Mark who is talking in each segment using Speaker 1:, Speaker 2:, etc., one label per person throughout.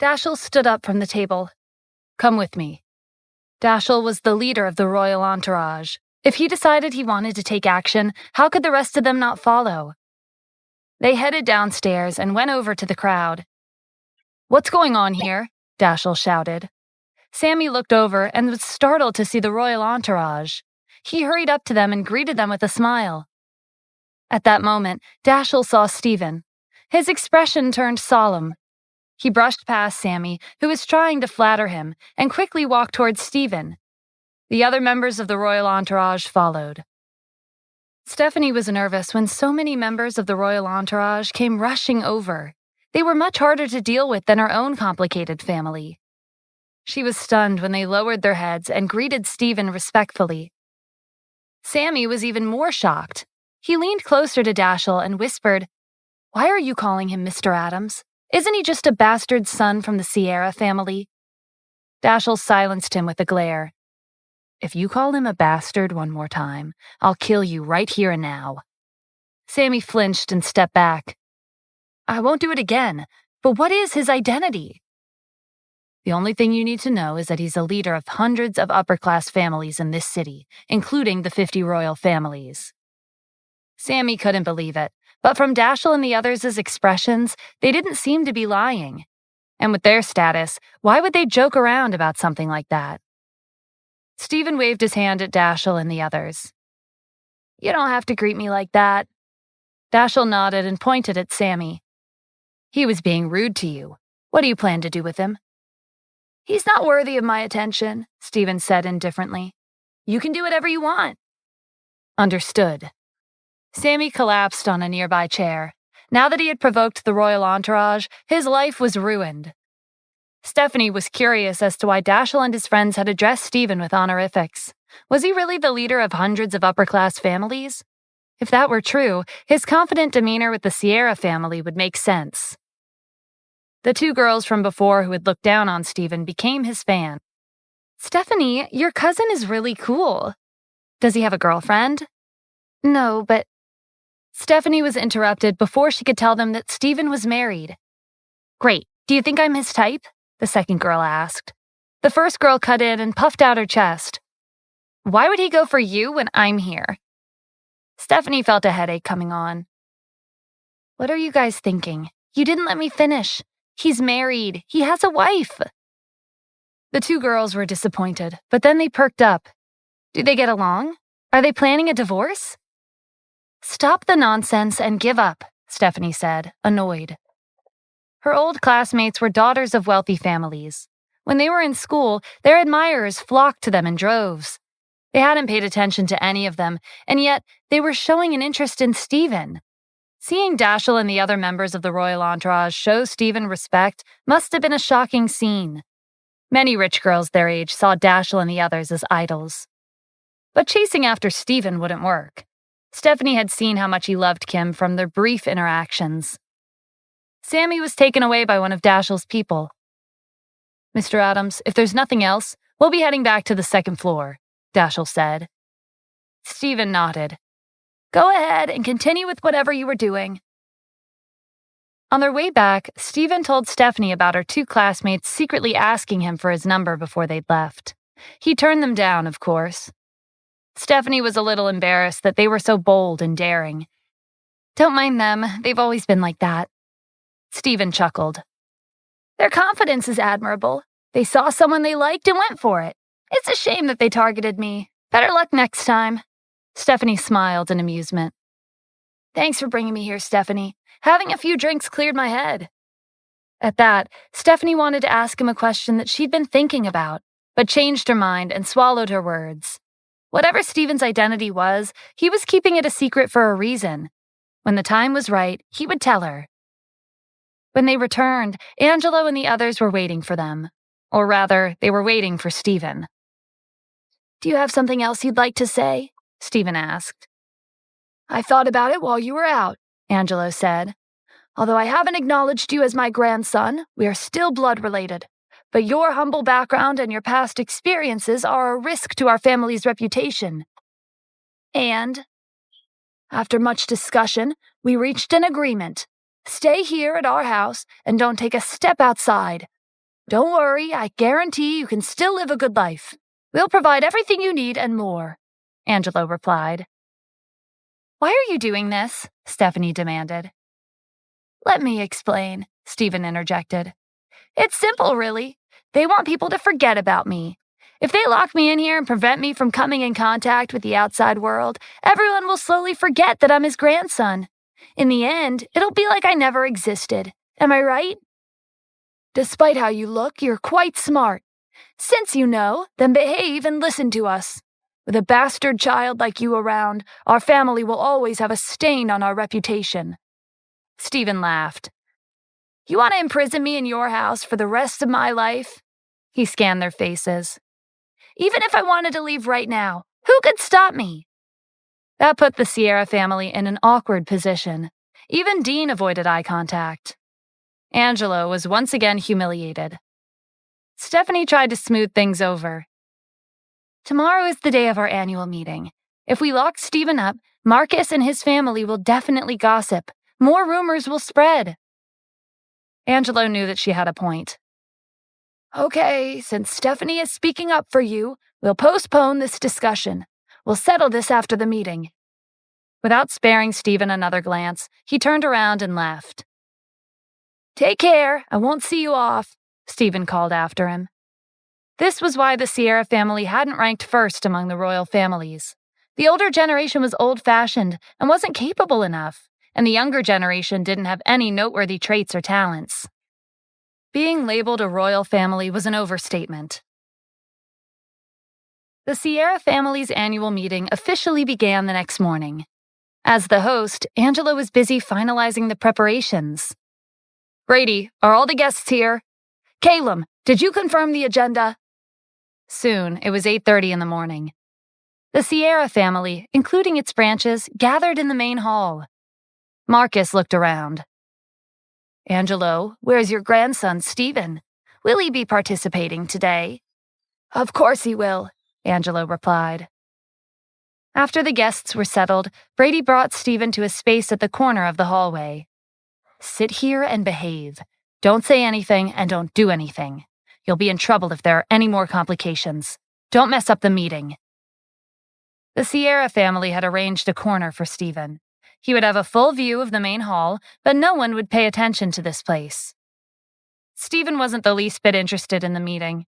Speaker 1: Dashiell stood up from the table. "Come with me." Dashiell was the leader of the royal entourage. If he decided he wanted to take action, how could the rest of them not follow? They headed downstairs and went over to the crowd. "What's going on here?" Dashiell shouted. Sammy looked over and was startled to see the royal entourage. He hurried up to them and greeted them with a smile. At that moment, Dashiell saw Stephen. His expression turned solemn. He brushed past Sammy, who was trying to flatter him, and quickly walked towards Stephen. The other members of the royal entourage followed. Stephanie was nervous when so many members of the royal entourage came rushing over. They were much harder to deal with than her own complicated family. She was stunned when they lowered their heads and greeted Stephen respectfully. Sammy was even more shocked. He leaned closer to Dashiell and whispered, "Why are you calling him Mr. Adams? Isn't he just a bastard son from the Sierra family?" Dashiell silenced him with a glare. "If you call him a bastard one more time, I'll kill you right here and now." Sammy flinched and stepped back. "I won't do it again, but what is his identity?" "The only thing you need to know is that he's a leader of hundreds of upper-class families in this city, including the 50 royal families." Sammy couldn't believe it, but from Dashiell and the others' expressions, they didn't seem to be lying. And with their status, why would they joke around about something like that? Stephen waved his hand at Dashiell and the others. "You don't have to greet me like that." Dashiell nodded and pointed at Sammy. "He was being rude to you. What do you plan to do with him?" "He's not worthy of my attention," Stephen said indifferently. "You can do whatever you want." "Understood." Sammy collapsed on a nearby chair. Now that he had provoked the royal entourage, his life was ruined. Stephanie was curious as to why Dashiell and his friends had addressed Stephen with honorifics. Was he really the leader of hundreds of upper-class families? If that were true, his confident demeanor with the Sierra family would make sense. The two girls from before who had looked down on Stephen became his fan. "Stephanie, your cousin is really cool. Does he have a girlfriend?" "No, but..." Stephanie was interrupted before she could tell them that Stephen was married. "Great. Do you think I'm his type?" the second girl asked. The first girl cut in and puffed out her chest. "Why would he go for you when I'm here?" Stephanie felt a headache coming on. "What are you guys thinking? You didn't let me finish. He's married. He has a wife." The two girls were disappointed, but then they perked up. Do they get along? Are they planning a divorce? "Stop the nonsense and give up," Stephanie said, annoyed. Her old classmates were daughters of wealthy families. When they were in school, their admirers flocked to them in droves. They hadn't paid attention to any of them, and yet they were showing an interest in Stephen. Seeing Dashiell and the other members of the royal entourage show Stephen respect must have been a shocking scene. Many rich girls their age saw Dashiell and the others as idols. But chasing after Stephen wouldn't work. Stephanie had seen how much he loved Kim from their brief interactions. Sammy was taken away by one of Dashiell's people. "Mr. Adams, if there's nothing else, we'll be heading back to the second floor," Dashiell said. Stephen nodded. "Go ahead and continue with whatever you were doing." On their way back, Stephen told Stephanie about her two classmates secretly asking him for his number before they'd left. He turned them down, of course. Stephanie was a little embarrassed that they were so bold and daring. "Don't mind them, they've always been like that." Stephen chuckled. "Their confidence is admirable. They saw someone they liked and went for it. It's a shame that they targeted me. Better luck next time." Stephanie smiled in amusement. "Thanks for bringing me here, Stephanie. Having a few drinks cleared my head." At that, Stephanie wanted to ask him a question that she'd been thinking about, but changed her mind and swallowed her words. Whatever Stephen's identity was, he was keeping it a secret for a reason. When the time was right, he would tell her. When they returned, Angelo and the others were waiting for them. Or rather, they were waiting for Stephen. "Do you have something else you'd like to say?" Stephen asked. "I thought about it while you were out," Angelo said. "Although I haven't acknowledged you as my grandson, we are still blood-related. But your humble background and your past experiences are a risk to our family's reputation. And, after much discussion, we reached an agreement. Stay here at our house and don't take a step outside. Don't worry, I guarantee you can still live a good life. We'll provide everything you need and more, Angelo replied. Why are you doing this? Stephanie demanded. Let me explain, Stephen interjected. It's simple, really. They want people to forget about me. If they lock me in here and prevent me from coming in contact with the outside world, everyone will slowly forget that I'm his grandson. In the end, it'll be like I never existed. Am I right? Despite how you look, you're quite smart. Since you know, then behave and listen to us. With a bastard child like you around, our family will always have a stain on our reputation. Stephen laughed. You want to imprison me in your house for the rest of my life? He scanned their faces. Even if I wanted to leave right now, who could stop me? That put the Sierra family in an awkward position. Even Dean avoided eye contact. Angelo was once again humiliated. Stephanie tried to smooth things over. Tomorrow is the day of our annual meeting. If we lock Stephen up, Marcus and his family will definitely gossip. More rumors will spread. Angelo knew that she had a point. Okay, since Stephanie is speaking up for you, we'll postpone this discussion. We'll settle this after the meeting. Without sparing Stephen another glance, he turned around and left. Take care, I won't see you off, Stephen called after him. This was why the Sierra family hadn't ranked first among the royal families. The older generation was old-fashioned and wasn't capable enough, and the younger generation didn't have any noteworthy traits or talents. Being labeled a royal family was an overstatement. The Sierra family's annual meeting officially began the next morning. As the host, Angela was busy finalizing the preparations. Brady, are all the guests here? Caleb, did you confirm the agenda? Soon, it was 8:30 in the morning. The Sierra family, including its branches, gathered in the main hall. Marcus looked around. Angelo, where's your grandson, Stephen? Will he be participating today? Of course he will, Angelo replied. After the guests were settled, Brady brought Stephen to a space at the corner of the hallway. Sit here and behave. Don't say anything and don't do anything. You'll be in trouble if there are any more complications. Don't mess up the meeting. The Sierra family had arranged a corner for Stephen. He would have a full view of the main hall, but no one would pay attention to this place. Stephen wasn't the least bit interested in the meeting.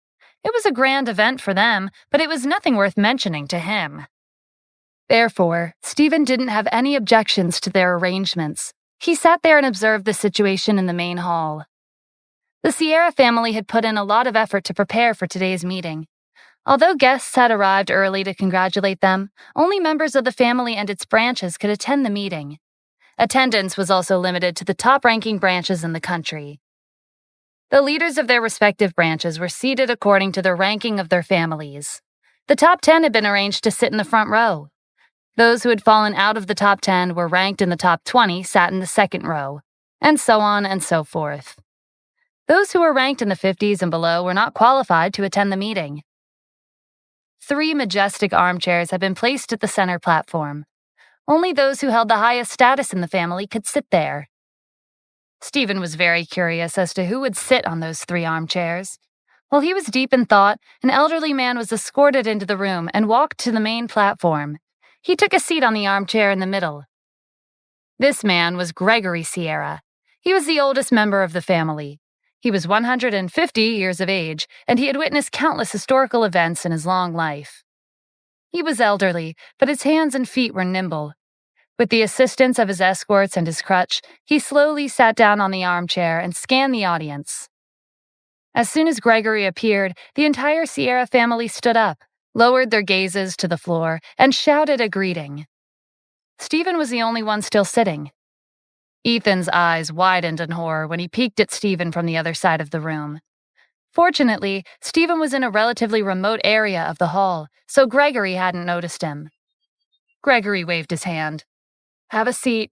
Speaker 1: It was a grand event for them, but it was nothing worth mentioning to him. Therefore, Stephen didn't have any objections to their arrangements. He sat there and observed the situation in the main hall. The Sierra family had put in a lot of effort to prepare for today's meeting. Although guests had arrived early to congratulate them, only members of the family and its branches could attend the meeting. Attendance was also limited to the top-ranking branches in the country. The leaders of their respective branches were seated according to the ranking of their families. The top 10 had been arranged to sit in the front row. Those who had fallen out of the top 10 were ranked in the top 20 sat in the second row, and so on and so forth. Those who were ranked in the 50s and below were not qualified to attend the meeting. 3 majestic armchairs had been placed at the center platform. Only those who held the highest status in the family could sit there. Stephen was very curious as to who would sit on those 3 armchairs. While he was deep in thought, an elderly man was escorted into the room and walked to the main platform. He took a seat on the armchair in the middle. This man was Gregory Sierra. He was the oldest member of the family. He was 150 years of age, and he had witnessed countless historical events in his long life. He was elderly, but his hands and feet were nimble. With the assistance of his escorts and his crutch, he slowly sat down on the armchair and scanned the audience. As soon as Gregory appeared, the entire Sierra family stood up, lowered their gazes to the floor, and shouted a greeting. Stephen was the only one still sitting. Ethan's eyes widened in horror when he peeked at Stephen from the other side of the room. Fortunately, Stephen was in a relatively remote area of the hall, so Gregory hadn't noticed him. Gregory waved his hand. Have a seat.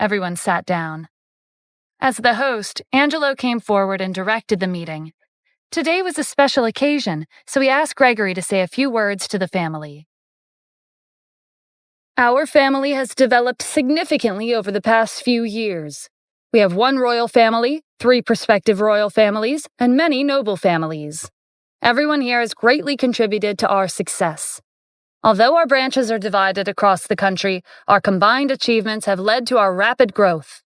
Speaker 1: Everyone sat down. As the host, Angelo came forward and directed the meeting. Today was a special occasion, so he asked Gregory to say a few words to the family. Our family has developed significantly over the past few years. We have one royal family, 3 prospective royal families, and many noble families. Everyone here has greatly contributed to our success. Although our branches are divided across the country, our combined achievements have led to our rapid growth.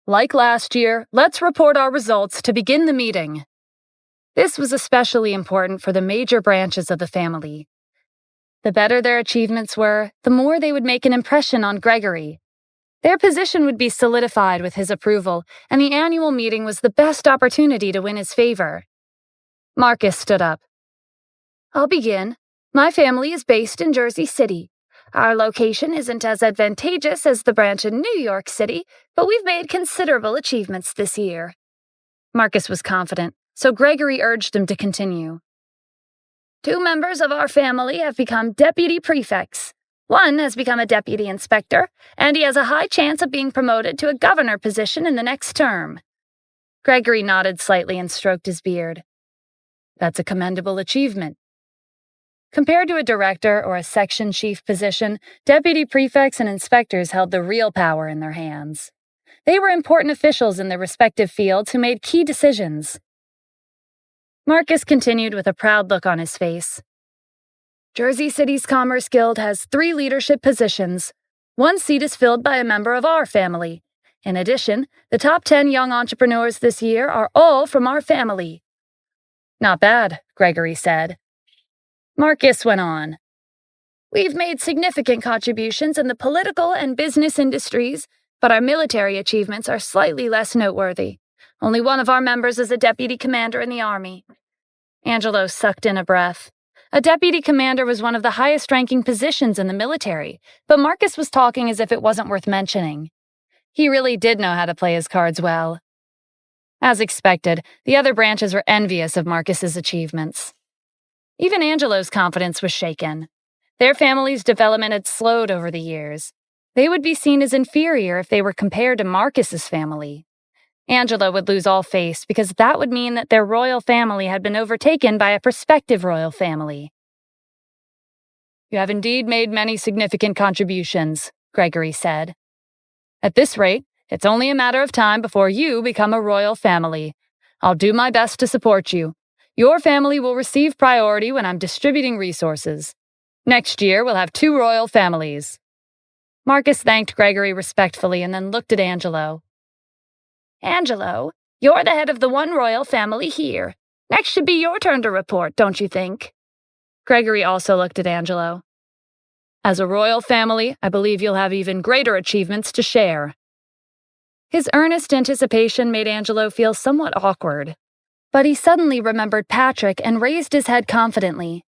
Speaker 1: Like last year, let's report our results to begin the meeting. This was especially important for the major branches of the family. The better their achievements were, the more they would make an impression on Gregory. Their position would be solidified with his approval, and the annual meeting was the best opportunity to win his favor. Marcus stood up. I'll begin. My family is based in Jersey City. Our location isn't as advantageous as the branch in New York City, but we've made considerable achievements this year. Marcus was confident, so Gregory urged him to continue. 2 members of our family have become deputy prefects. One has become a deputy inspector, and he has a high chance of being promoted to a governor position in the next term. Gregory nodded slightly and stroked his beard. That's a commendable achievement. Compared to a director or a section chief position, deputy prefects and inspectors held the real power in their hands. They were important officials in their respective fields who made key decisions. Marcus continued with a proud look on his face. Jersey City's Commerce Guild has 3 leadership positions. 1 seat is filled by a member of our family. In addition, the top 10 young entrepreneurs this year are all from our family. Not bad, Gregory said. Marcus went on. We've made significant contributions in the political and business industries, but our military achievements are slightly less noteworthy. Only one of our members is a deputy commander in the army. Angelo sucked in a breath. A deputy commander was one of the highest-ranking positions in the military, but Marcus was talking as if it wasn't worth mentioning. He really did know how to play his cards well. As expected, the other branches were envious of Marcus's achievements. Even Angelo's confidence was shaken. Their family's development had slowed over the years. They would be seen as inferior if they were compared to Marcus's family. Angelo would lose all face because that would mean that their royal family had been overtaken by a prospective royal family. You have indeed made many significant contributions, Gregory said. At this rate, it's only a matter of time before you become a royal family. I'll do my best to support you. Your family will receive priority when I'm distributing resources. Next year, we'll have 2 royal families. Marcus thanked Gregory respectfully and then looked at Angelo. Angelo, you're the head of the one royal family here. Next should be your turn to report, don't you think? Gregory also looked at Angelo. As a royal family, I believe you'll have even greater achievements to share. His earnest anticipation made Angelo feel somewhat awkward, but he suddenly remembered Patrick and raised his head confidently.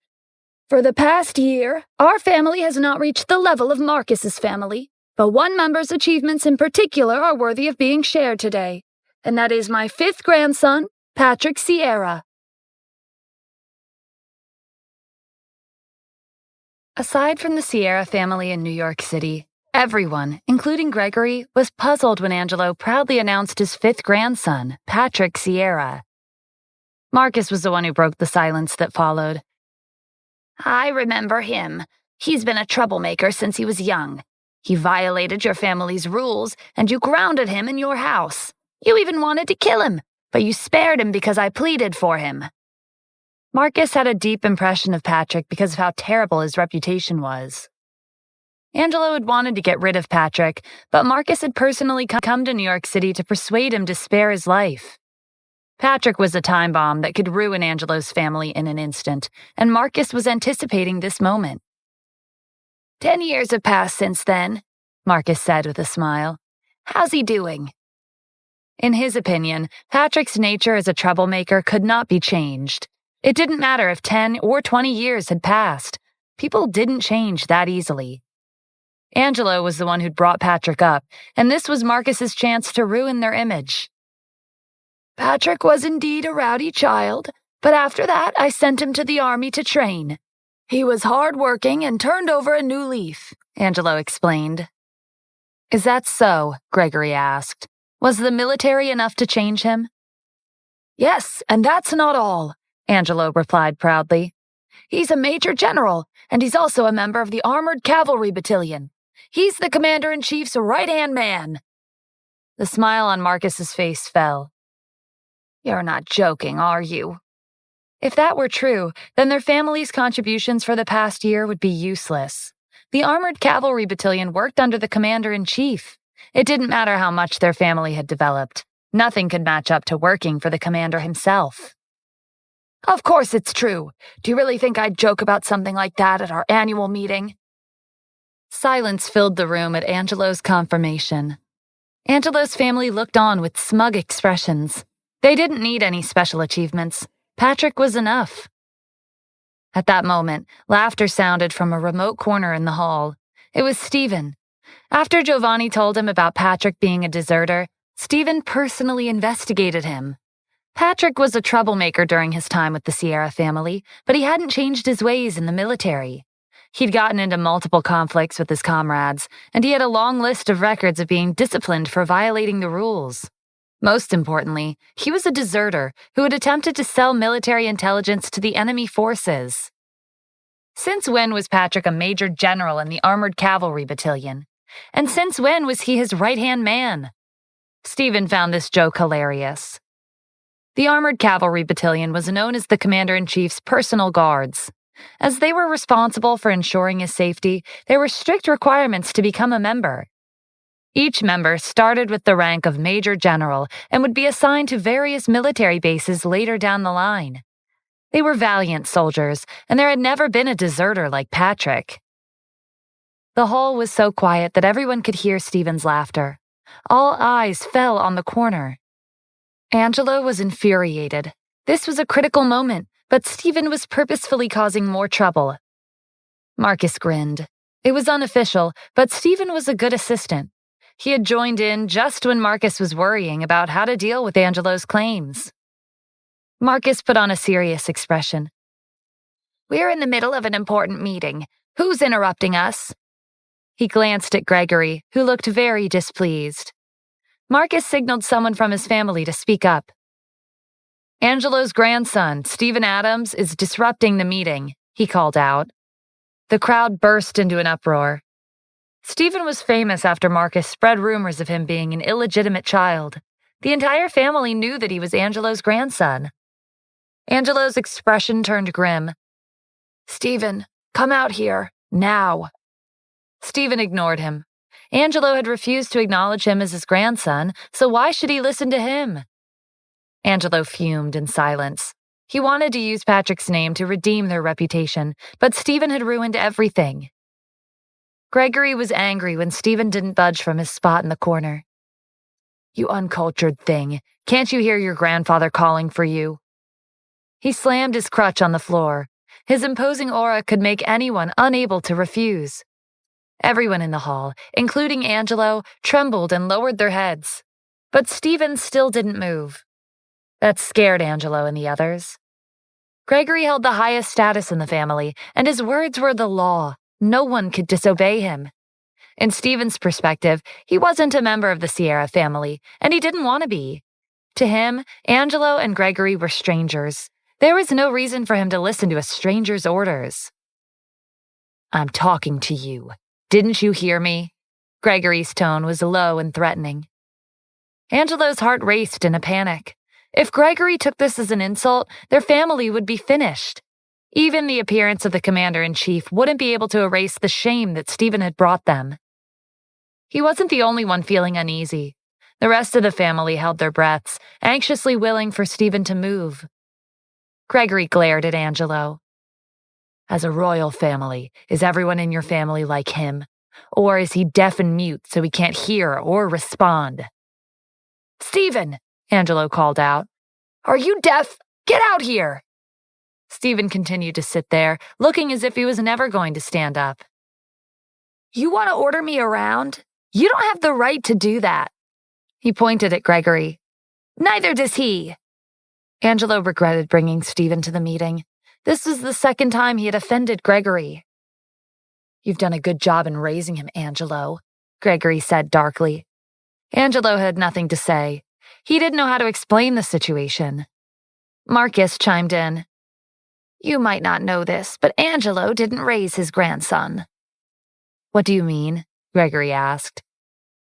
Speaker 1: For the past year, our family has not reached the level of Marcus's family, but one member's achievements in particular are worthy of being shared today, and that is my 5th grandson, Patrick Sierra. Aside from the Sierra family in New York City, everyone, including Gregory, was puzzled when Angelo proudly announced his 5th grandson, Patrick Sierra. Marcus was the one who broke the silence that followed. I remember him. He's been a troublemaker since he was young. He violated your family's rules, and you grounded him in your house. You even wanted to kill him, but you spared him because I pleaded for him. Marcus had a deep impression of Patrick because of how terrible his reputation was. Angelo had wanted to get rid of Patrick, but Marcus had personally come to New York City to persuade him to spare his life. Patrick was a time bomb that could ruin Angelo's family in an instant, and Marcus was anticipating this moment. 10 years have passed since then, Marcus said with a smile. How's he doing? In his opinion, Patrick's nature as a troublemaker could not be changed. It didn't matter if 10 or 20 years had passed. People didn't change that easily. Angelo was the one who'd brought Patrick up, and this was Marcus's chance to ruin their image. Patrick was indeed a rowdy child, but after that I sent him to the army to train. He was hard-working and turned over a new leaf, Angelo explained. Is that so? Gregory asked. Was the military enough to change him? Yes, and that's not all, Angelo replied proudly. He's a major general, and he's also a member of the Armored Cavalry Battalion. He's the commander-in-chief's right-hand man. The smile on Marcus's face fell. You're not joking, are you? If that were true, then their family's contributions for the past year would be useless. The Armored Cavalry Battalion worked under the Commander-in-Chief. It didn't matter how much their family had developed. Nothing could match up to working for the commander himself. Of course it's true. Do you really think I'd joke about something like that at our annual meeting? Silence filled the room at Angelo's confirmation. Angelo's family looked on with smug expressions. They didn't need any special achievements. Patrick was enough. At that moment, laughter sounded from a remote corner in the hall. It was Stephen. After Giovanni told him about Patrick being a deserter, Stephen personally investigated him. Patrick was a troublemaker during his time with the Sierra family, but he hadn't changed his ways in the military. He'd gotten into multiple conflicts with his comrades, and he had a long list of records of being disciplined for violating the rules. Most importantly, he was a deserter who had attempted to sell military intelligence to the enemy forces. Since when was Patrick a major general in the Armored Cavalry Battalion? And since when was he his right-hand man? Stephen found this joke hilarious. The Armored Cavalry Battalion was known as the Commander-in-Chief's personal guards. As they were responsible for ensuring his safety, there were strict requirements to become a member. Each member started with the rank of Major General and would be assigned to various military bases later down the line. They were valiant soldiers, and there had never been a deserter like Patrick. The hall was so quiet that everyone could hear Stephen's laughter. All eyes fell on the corner. Angelo was infuriated. This was a critical moment, but Stephen was purposefully causing more trouble. Marcus grinned. It was unofficial, but Stephen was a good assistant. He had joined in just when Marcus was worrying about how to deal with Angelo's claims. Marcus put on a serious expression. We're in the middle of an important meeting. Who's interrupting us? He glanced at Gregory, who looked very displeased. Marcus signaled someone from his family to speak up. Angelo's grandson, Stephen Adams, is disrupting the meeting, he called out. The crowd burst into an uproar. Stephen was famous after Marcus spread rumors of him being an illegitimate child. The entire family knew that he was Angelo's grandson. Angelo's expression turned grim. Stephen, come out here, now. Stephen ignored him. Angelo had refused to acknowledge him as his grandson, so why should he listen to him? Angelo fumed in silence. He wanted to use Patrick's name to redeem their reputation, but Stephen had ruined everything. Gregory was angry when Stephen didn't budge from his spot in the corner. You uncultured thing, can't you hear your grandfather calling for you? He slammed his crutch on the floor. His imposing aura could make anyone unable to refuse. Everyone in the hall, including Angelo, trembled and lowered their heads. But Stephen still didn't move. That scared Angelo and the others. Gregory held the highest status in the family, and his words were the law. No one could disobey him. In Stephen's perspective, he wasn't a member of the Sierra family, and he didn't want to be. To him, Angelo and Gregory were strangers. There was no reason for him to listen to a stranger's orders. I'm talking to you. Didn't you hear me? Gregory's tone was low and threatening. Angelo's heart raced in a panic. If Gregory took this as an insult, their family would be finished. Even the appearance of the commander-in-chief wouldn't be able to erase the shame that Stephen had brought them. He wasn't the only one feeling uneasy. The rest of the family held their breaths, anxiously willing for Stephen to move. Gregory glared at Angelo. As a royal family, is everyone in your family like him? Or is he deaf and mute so he can't hear or respond? Stephen, Angelo called out. Are you deaf? Get out here! Stephen continued to sit there, looking as if he was never going to stand up. You want to order me around? You don't have the right to do that. He pointed at Gregory. Neither does he. Angelo regretted bringing Stephen to the meeting. This was the second time he had offended Gregory. You've done a good job in raising him, Angelo, Gregory said darkly. Angelo had nothing to say. He didn't know how to explain the situation. Marcus chimed in. You might not know this, but Angelo didn't raise his grandson. What do you mean? Gregory asked.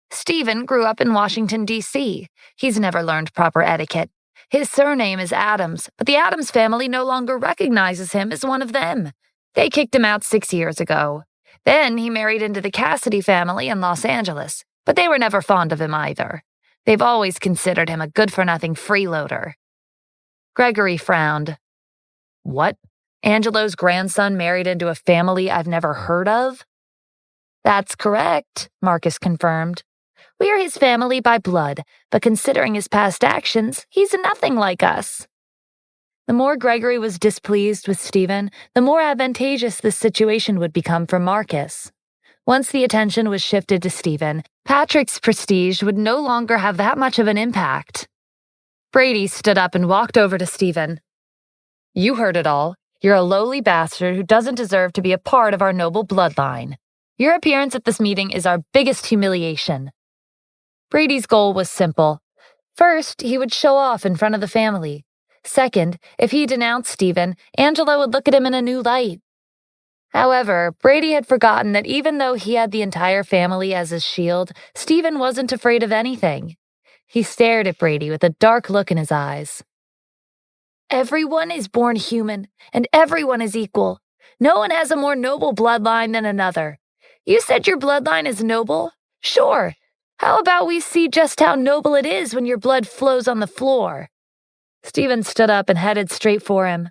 Speaker 1: Stephen grew up in Washington, D.C. He's never learned proper etiquette. His surname is Adams, but the Adams family no longer recognizes him as one of them. They kicked him out 6 years ago. Then he married into the Cassidy family in Los Angeles, but they were never fond of him either. They've always considered him a good-for-nothing freeloader. Gregory frowned. What? Angelo's grandson married into a family I've never heard of? That's correct, Marcus confirmed. We're his family by blood, but considering his past actions, he's nothing like us. The more Gregory was displeased with Stephen, the more advantageous this situation would become for Marcus. Once the attention was shifted to Stephen, Patrick's prestige would no longer have that much of an impact. Brady stood up and walked over to Stephen. You heard it all. You're a lowly bastard who doesn't deserve to be a part of our noble bloodline. Your appearance at this meeting is our biggest humiliation. Brady's goal was simple. First, he would show off in front of the family. Second, if he denounced Stephen, Angelo would look at him in a new light. However, Brady had forgotten that even though he had the entire family as his shield, Stephen wasn't afraid of anything. He stared at Brady with a dark look in his eyes. Everyone is born human, and everyone is equal. No one has a more noble bloodline than another. You said your bloodline is noble? Sure. How about we see just how noble it is when your blood flows on the floor? Stephen stood up and headed straight for him.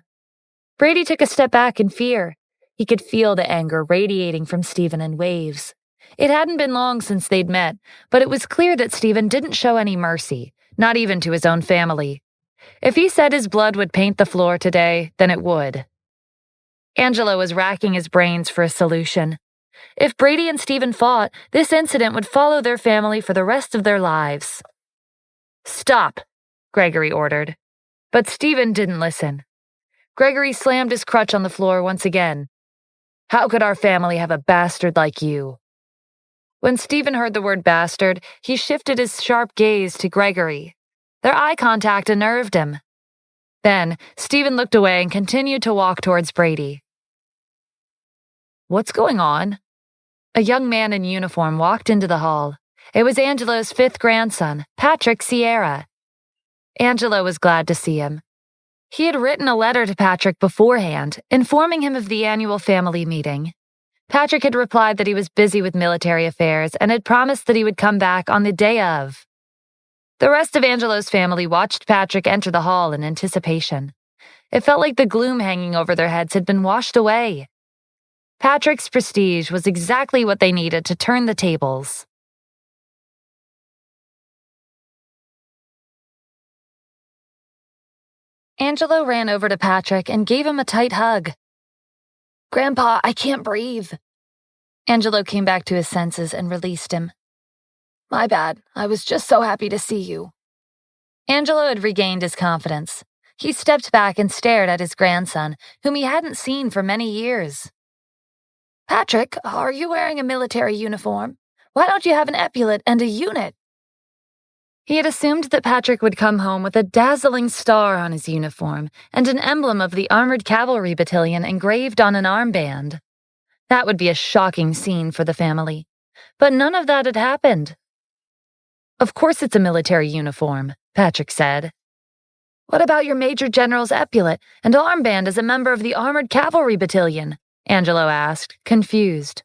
Speaker 1: Brady took a step back in fear. He could feel the anger radiating from Stephen in waves. It hadn't been long since they'd met, but it was clear that Stephen didn't show any mercy, not even to his own family. If he said his blood would paint the floor today, then it would. Angelo was racking his brains for a solution. If Brady and Stephen fought, this incident would follow their family for the rest of their lives. Stop, Gregory ordered. But Stephen didn't listen. Gregory slammed his crutch on the floor once again. How could our family have a bastard like you? When Stephen heard the word bastard, he shifted his sharp gaze to Gregory. Their eye contact unnerved him. Then, Stephen looked away and continued to walk towards Brady. What's going on? A young man in uniform walked into the hall. It was Angelo's fifth grandson, Patrick Sierra. Angelo was glad to see him. He had written a letter to Patrick beforehand, informing him of the annual family meeting. Patrick had replied that he was busy with military affairs and had promised that he would come back on the day of. The rest of Angelo's family watched Patrick enter the hall in anticipation. It felt like the gloom hanging over their heads had been washed away. Patrick's prestige was exactly what they needed to turn the tables. Angelo ran over to Patrick and gave him a tight hug. Grandpa, I can't breathe. Angelo came back to his senses and released him. My bad. I was just so happy to see you. Angelo had regained his confidence. He stepped back and stared at his grandson, whom he hadn't seen for many years. Patrick, are you wearing a military uniform? Why don't you have an epaulet and a unit? He had assumed that Patrick would come home with a dazzling star on his uniform and an emblem of the Armored Cavalry Battalion engraved on an armband. That would be a shocking scene for the family. But none of that had happened. Of course it's a military uniform, Patrick said. What about your Major General's epaulet and armband as a member of the Armored Cavalry Battalion? Angelo asked, confused.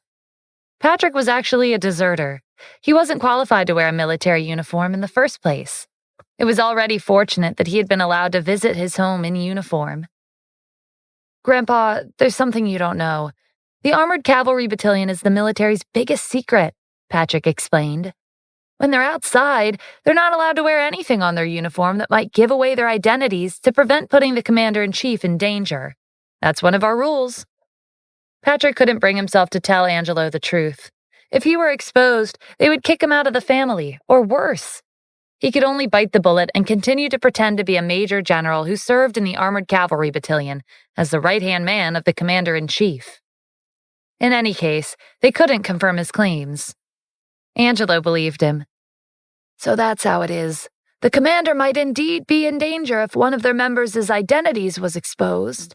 Speaker 1: Patrick was actually a deserter. He wasn't qualified to wear a military uniform in the first place. It was already fortunate that he had been allowed to visit his home in uniform. Grandpa, there's something you don't know. The Armored Cavalry Battalion is the military's biggest secret, Patrick explained. When they're outside, they're not allowed to wear anything on their uniform that might give away their identities to prevent putting the commander-in-chief in danger. That's one of our rules. Patrick couldn't bring himself to tell Angelo the truth. If he were exposed, they would kick him out of the family, or worse. He could only bite the bullet and continue to pretend to be a major general who served in the Armored Cavalry Battalion as the right-hand man of the commander-in-chief. In any case, they couldn't confirm his claims. Angelo believed him. So that's how it is. The commander might indeed be in danger if one of their members' identities was exposed.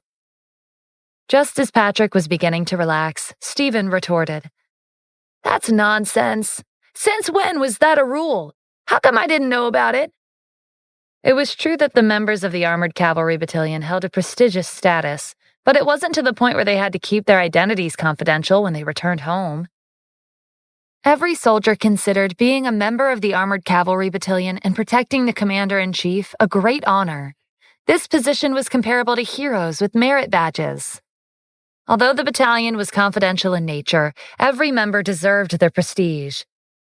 Speaker 1: Just as Patrick was beginning to relax, Stephen retorted. That's nonsense. Since when was that a rule? How come I didn't know about it? It was true that the members of the Armored Cavalry Battalion held a prestigious status, but it wasn't to the point where they had to keep their identities confidential when they returned home. Every soldier considered being a member of the Armored Cavalry Battalion and protecting the Commander-in-Chief a great honor. This position was comparable to heroes with merit badges. Although the battalion was confidential in nature, every member deserved their prestige.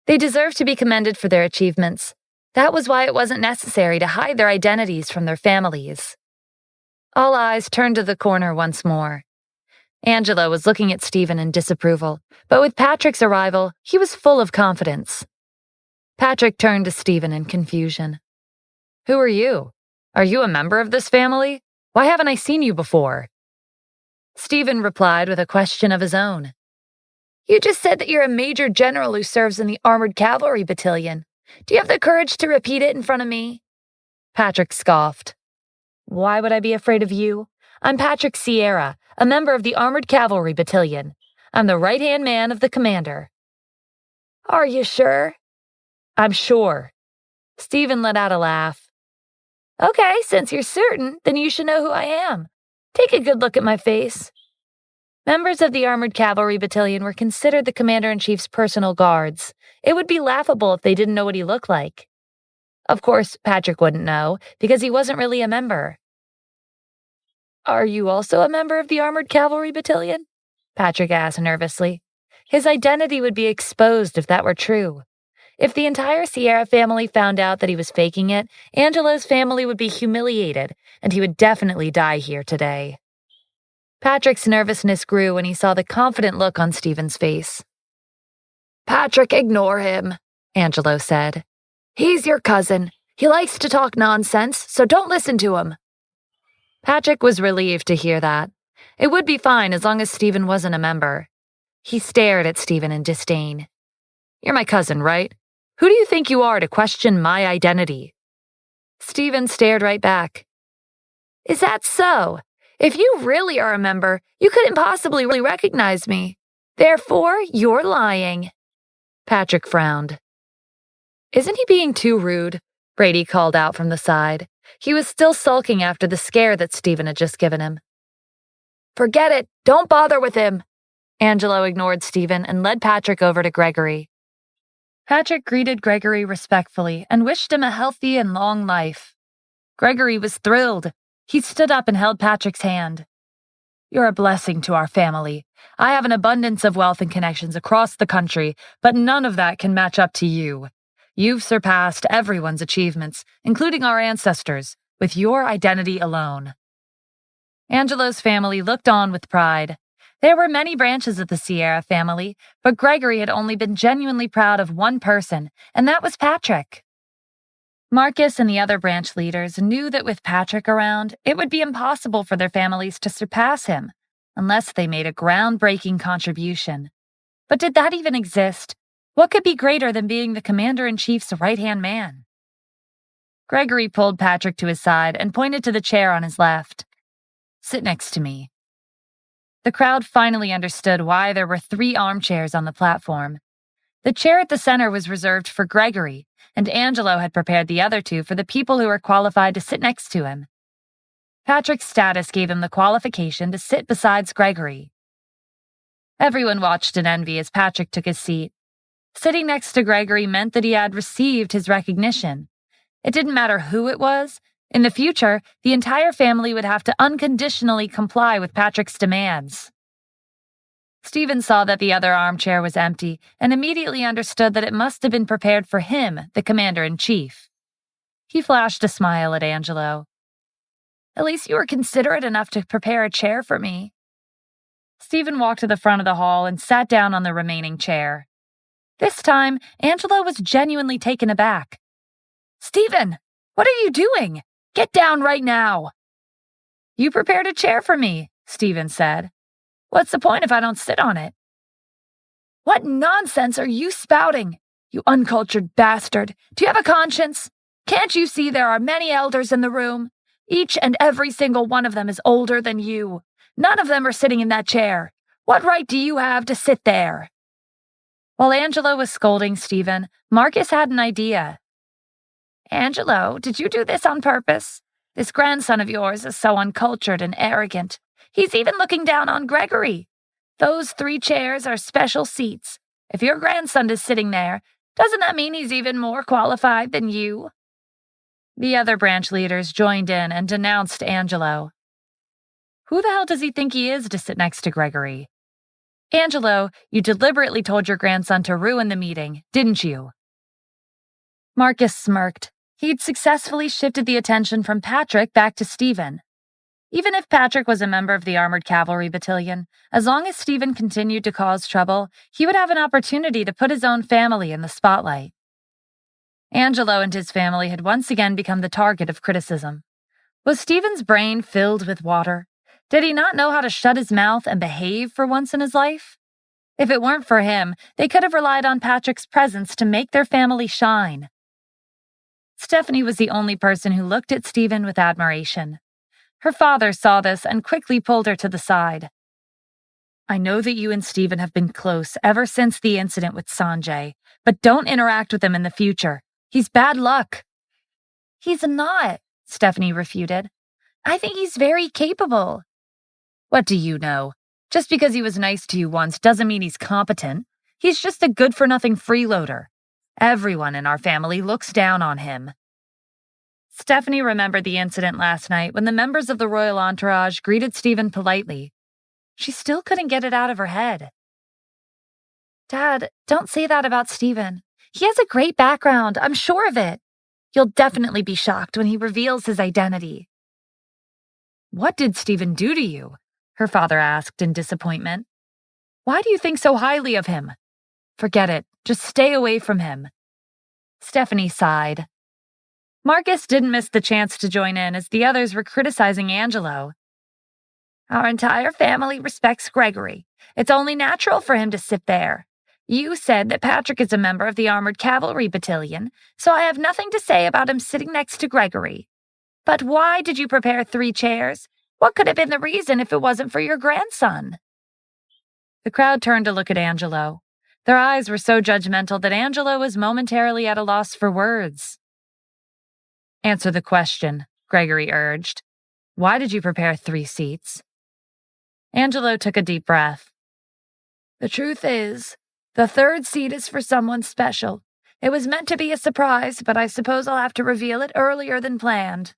Speaker 1: They deserved to be commended for their achievements. That was why it wasn't necessary to hide their identities from their families. All eyes turned to the corner once more. Angela was looking at Stephen in disapproval, but with Patrick's arrival, he was full of confidence. Patrick turned to Stephen in confusion. "Who are you? Are you a member of this family? Why haven't I seen you before?" Stephen replied with a question of his own. "You just said that you're a major general who serves in the Armored Cavalry Battalion. Do you have the courage to repeat it in front of me?" Patrick scoffed. "Why would I be afraid of you? I'm Patrick Sierra, a member of the Armored Cavalry Battalion. I'm the right-hand man of the commander." "Are you sure?" "I'm sure." Stephen let out a laugh. "Okay, since you're certain, then you should know who I am. Take a good look at my face." Members of the Armored Cavalry Battalion were considered the Commander-in-Chief's personal guards. It would be laughable if they didn't know what he looked like. Of course, Patrick wouldn't know, because he wasn't really a member. "Are you also a member of the Armored Cavalry Battalion?" Patrick asked nervously. His identity would be exposed if that were true. If the entire Sierra family found out that he was faking it, Angela's family would be humiliated, and he would definitely die here today. Patrick's nervousness grew when he saw the confident look on Stephen's face. "Patrick, ignore him," Angelo said. "He's your cousin. He likes to talk nonsense, so don't listen to him." Patrick was relieved to hear that. It would be fine as long as Stephen wasn't a member. He stared at Stephen in disdain. "You're my cousin, right? Who do you think you are to question my identity?" Stephen stared right back. "Is that so? If you really are a member, you couldn't possibly really recognize me. Therefore, you're lying." Patrick frowned. "Isn't he being too rude?" Brady called out from the side. He was still sulking after the scare that Stephen had just given him. "Forget it. Don't bother with him." Angelo ignored Stephen and led Patrick over to Gregory. Patrick greeted Gregory respectfully and wished him a healthy and long life. Gregory was thrilled. He stood up and held Patrick's hand. "You're a blessing to our family. I have an abundance of wealth and connections across the country, but none of that can match up to you. You've surpassed everyone's achievements, including our ancestors, with your identity alone." Angelo's family looked on with pride. There were many branches of the Sierra family, but Gregory had only been genuinely proud of one person, and that was Patrick. Marcus and the other branch leaders knew that with Patrick around, it would be impossible for their families to surpass him, unless they made a groundbreaking contribution. But did that even exist? What could be greater than being the Commander-in-Chief's right-hand man? Gregory pulled Patrick to his side and pointed to the chair on his left. "Sit next to me." The crowd finally understood why there were 3 armchairs on the platform. The chair at the center was reserved for Gregory, and Angelo had prepared the other 2 for the people who were qualified to sit next to him. Patrick's status gave him the qualification to sit beside Gregory. Everyone watched in envy as Patrick took his seat. Sitting next to Gregory meant that he had received his recognition. It didn't matter who it was. In the future, the entire family would have to unconditionally comply with Patrick's demands. Stephen saw that the other armchair was empty and immediately understood that it must have been prepared for him, the Commander-in-Chief. He flashed a smile at Angelo. "At least you were considerate enough to prepare a chair for me." Stephen walked to the front of the hall and sat down on the remaining chair. This time, Angelo was genuinely taken aback. "Stephen, what are you doing? Get down right now." "You prepared a chair for me," Stephen said. "What's the point if I don't sit on it?" "What nonsense are you spouting? You uncultured bastard. Do you have a conscience? Can't you see there are many elders in the room? Each and every single one of them is older than you. None of them are sitting in that chair. What right do you have to sit there?" While Angelo was scolding Stephen, Marcus had an idea. "Angelo, did you do this on purpose? This grandson of yours is so uncultured and arrogant. He's even looking down on Gregory. Those 3 chairs are special seats. If your grandson is sitting there, doesn't that mean he's even more qualified than you?" The other branch leaders joined in and denounced Angelo. "Who the hell does he think he is to sit next to Gregory? Angelo, you deliberately told your grandson to ruin the meeting, didn't you?" Marcus smirked. He'd successfully shifted the attention from Patrick back to Stephen. Even if Patrick was a member of the Armored Cavalry Battalion, as long as Stephen continued to cause trouble, he would have an opportunity to put his own family in the spotlight. Angelo and his family had once again become the target of criticism. Was Stephen's brain filled with water? Did he not know how to shut his mouth and behave for once in his life? If it weren't for him, they could have relied on Patrick's presence to make their family shine. Stephanie was the only person who looked at Stephen with admiration. Her father saw this and quickly pulled her to the side. "I know that you and Stephen have been close ever since the incident with Sanjay, but don't interact with him in the future. He's bad luck." "He's not," Stephanie refuted. "I think he's very capable." "What do you know? Just because he was nice to you once doesn't mean he's competent. He's just a good-for-nothing freeloader. Everyone in our family looks down on him." Stephanie remembered the incident last night when the members of the royal entourage greeted Stephen politely. She still couldn't get it out of her head. "Dad, don't say that about Stephen. He has a great background, I'm sure of it. You'll definitely be shocked when he reveals his identity." "What did Stephen do to you?" her father asked in disappointment. "Why do you think so highly of him? Forget it. Just stay away from him." Stephanie sighed. Marcus didn't miss the chance to join in as the others were criticizing Angelo. "Our entire family respects Gregory. It's only natural for him to sit there. You said that Patrick is a member of the Armored Cavalry Battalion, so I have nothing to say about him sitting next to Gregory. But why did you prepare 3 chairs? What could have been the reason if it wasn't for your grandson?" The crowd turned to look at Angelo. Their eyes were so judgmental that Angelo was momentarily at a loss for words. "Answer the question," Gregory urged. "Why did you prepare 3 seats?" Angelo took a deep breath. "The truth is, the 3rd seat is for someone special. It was meant to be a surprise, but I suppose I'll have to reveal it earlier than planned."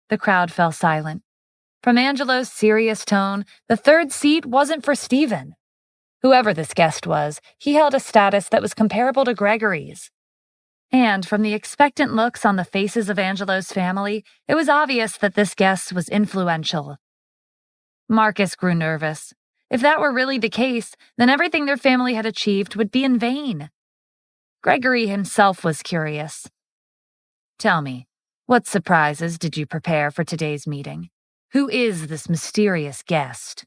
Speaker 1: The crowd fell silent. From Angelo's serious tone, the 3rd seat wasn't for Stephen. Whoever this guest was, he held a status that was comparable to Gregory's. And from the expectant looks on the faces of Angelo's family, it was obvious that this guest was influential. Marcus grew nervous. If that were really the case, then everything their family had achieved would be in vain. Gregory himself was curious. "Tell me, what surprises did you prepare for today's meeting? Who is this mysterious guest?"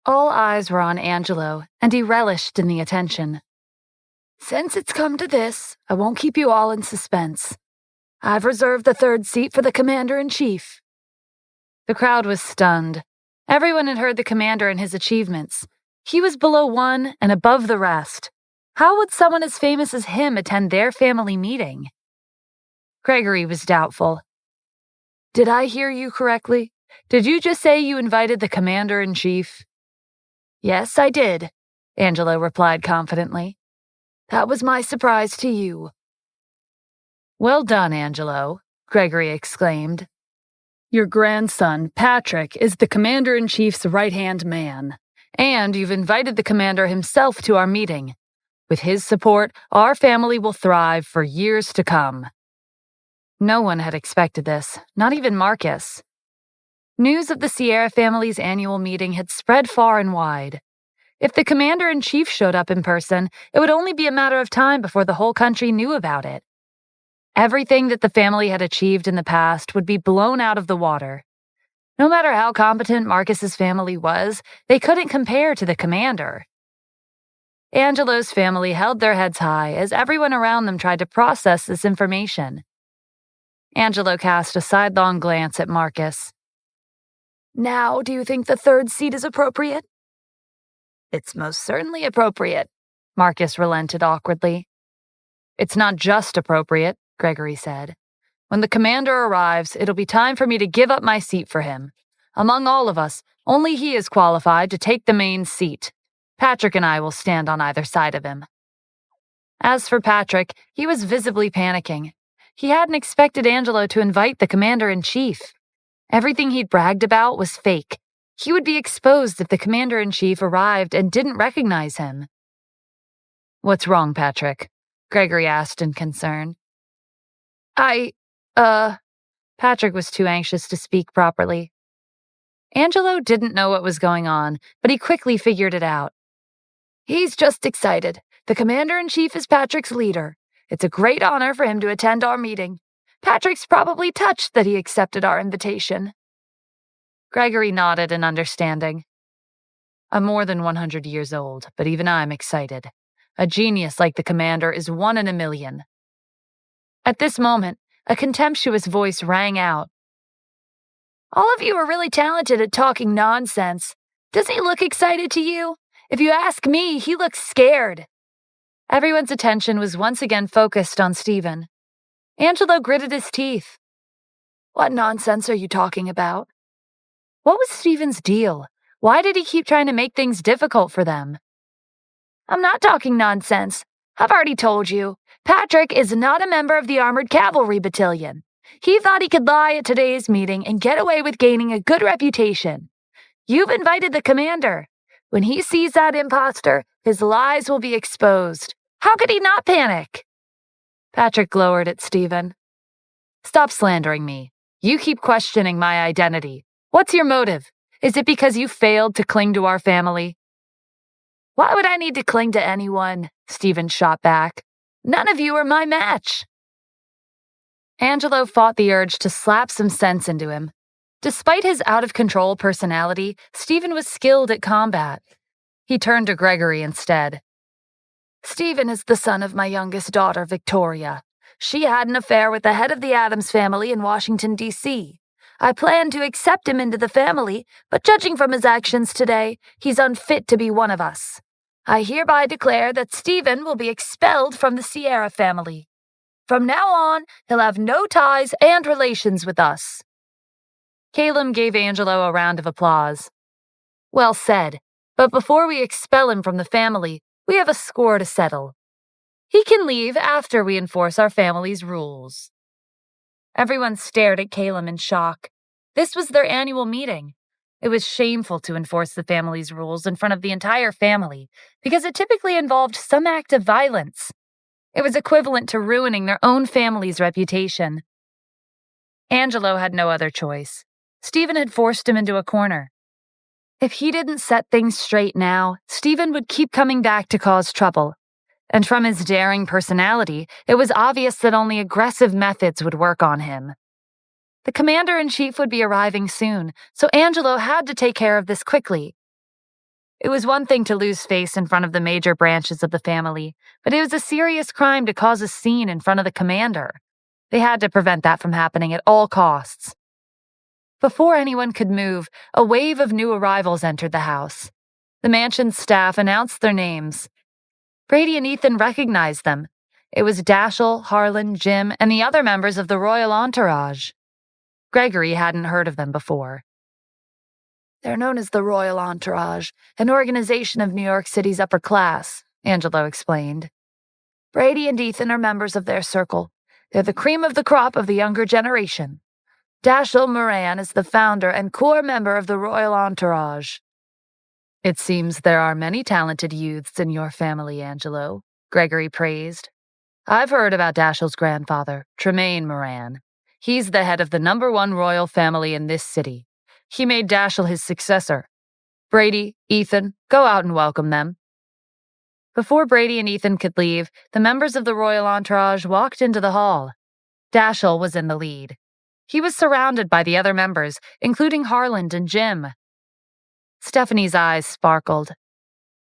Speaker 1: All eyes were on Angelo, and he relished in the attention. "Since it's come to this, I won't keep you all in suspense. I've reserved the 3rd seat for the Commander-in-Chief." The crowd was stunned. Everyone had heard the commander and his achievements. He was below one and above the rest. How would someone as famous as him attend their family meeting? Gregory was doubtful. "Did I hear you correctly? Did you just say you invited the Commander-in-Chief?" "Yes, I did," Angelo replied confidently. "That was my surprise to you." "Well done, Angelo," Gregory exclaimed. "Your grandson, Patrick, is the Commander-in-Chief's right-hand man, and you've invited the commander himself to our meeting. With his support, our family will thrive for years to come." No one had expected this, not even Marcus. News of the Sierra family's annual meeting had spread far and wide. If the Commander-in-Chief showed up in person, it would only be a matter of time before the whole country knew about it. Everything that the family had achieved in the past would be blown out of the water. No matter how competent Marcus's family was, they couldn't compare to the commander. Angelo's family held their heads high as everyone around them tried to process this information. Angelo cast a sidelong glance at Marcus. "Now, do you think the 3rd seat is appropriate?" It's most certainly appropriate, Marcus relented awkwardly. It's not just appropriate, Gregory said. When the commander arrives, it'll be time for me to give up my seat for him. Among all of us, only he is qualified to take the main seat. Patrick and I will stand on either side of him. As for Patrick, he was visibly panicking. He hadn't expected Angelo to invite the commander-in-chief. Everything he'd bragged about was fake. He would be exposed if the commander-in-chief arrived and didn't recognize him. What's wrong, Patrick? Gregory asked in concern. Patrick was too anxious to speak properly. Angelo didn't know what was going on, but he quickly figured it out. He's just excited. The commander-in-chief is Patrick's leader. It's a great honor for him to attend our meeting. Patrick's probably touched that he accepted our invitation. Gregory nodded in understanding. I'm more than 100 years old, but even I'm excited. A genius like the commander is 1 in a million. At this moment, a contemptuous voice rang out. All of you are really talented at talking nonsense. Does he look excited to you? If you ask me, he looks scared. Everyone's attention was once again focused on Stephen. Angelo gritted his teeth. What nonsense are you talking about? What was Stephen's deal? Why did he keep trying to make things difficult for them? I'm not talking nonsense. I've already told you. Patrick is not a member of the Armored Cavalry Battalion. He thought he could lie at today's meeting and get away with gaining a good reputation. You've invited the commander. When he sees that imposter, his lies will be exposed. How could he not panic? Patrick glowered at Stephen. Stop slandering me. You keep questioning my identity. What's your motive? Is it because you failed to cling to our family? Why would I need to cling to anyone? Stephen shot back. None of you are my match. Angelo fought the urge to slap some sense into him. Despite his out-of-control personality, Stephen was skilled at combat. He turned to Gregory instead. Stephen is the son of my youngest daughter, Victoria. She had an affair with the head of the Addams family in Washington, D.C. I planned to accept him into the family, but judging from his actions today, he's unfit to be one of us. I hereby declare that Stephen will be expelled from the Sierra family. From now on, he'll have no ties and relations with us. Caleb gave Angelo a round of applause. Well said, but before we expel him from the family, we have a score to settle. He can leave after we enforce our family's rules. Everyone stared at Caleb in shock. This was their annual meeting. It was shameful to enforce the family's rules in front of the entire family, because it typically involved some act of violence. It was equivalent to ruining their own family's reputation. Angelo had no other choice. Stephen had forced him into a corner. If he didn't set things straight now, Stephen would keep coming back to cause trouble. And from his daring personality, it was obvious that only aggressive methods would work on him. The commander-in-chief would be arriving soon, so Angelo had to take care of this quickly. It was one thing to lose face in front of the major branches of the family, but it was a serious crime to cause a scene in front of the commander. They had to prevent that from happening at all costs. Before anyone could move, a wave of new arrivals entered the house. The mansion's staff announced their names. Brady and Ethan recognized them. It was Dashiell, Harlan, Jim, and the other members of the royal entourage. Gregory hadn't heard of them before. They're known as the Royal Entourage, an organization of New York City's upper class, Angelo explained. Brady and Ethan are members of their circle. They're the cream of the crop of the younger generation. Dashiell Moran is the founder and core member of the Royal Entourage. It seems there are many talented youths in your family, Angelo, Gregory praised. I've heard about Dashiell's grandfather, Tremaine Moran. He's the head of the #1 royal family in this city. He made Dashiell his successor. Brady, Ethan, go out and welcome them. Before Brady and Ethan could leave, the members of the royal entourage walked into the hall. Dashiell was in the lead. He was surrounded by the other members, including Harlan and Jim. Stephanie's eyes sparkled.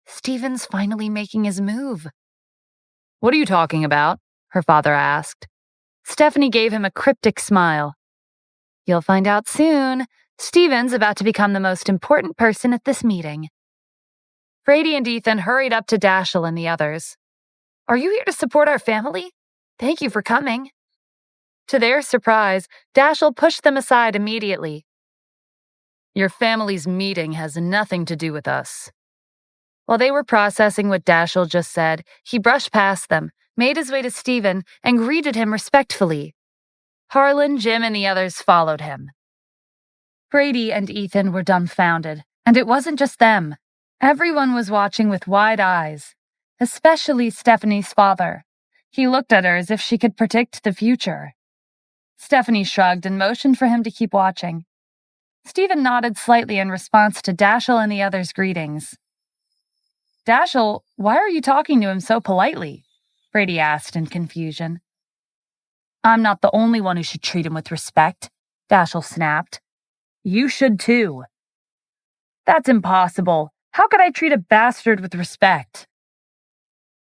Speaker 1: Stephen's finally making his move. What are you talking about? Her father asked. Stephanie gave him a cryptic smile. You'll find out soon. Stephen's about to become the most important person at this meeting. Brady and Ethan hurried up to Dashiell and the others. "Are you here to support our family? Thank you for coming." To their surprise, Dashiell pushed them aside immediately. "Your family's meeting has nothing to do with us." While they were processing what Dashiell just said, he brushed past them, made his way to Stephen, and greeted him respectfully. Harlan, Jim, and the others followed him. Brady and Ethan were dumbfounded, and it wasn't just them. Everyone was watching with wide eyes, especially Stephanie's father. He looked at her as if she could predict the future. Stephanie shrugged and motioned for him to keep watching. Stephen nodded slightly in response to Dashiell and the others' greetings. "Dashiell, why are you talking to him so politely?" Brady asked in confusion. "I'm not the only one who should treat him with respect," Dashiell snapped. "You should too." "That's impossible. How could I treat a bastard with respect?"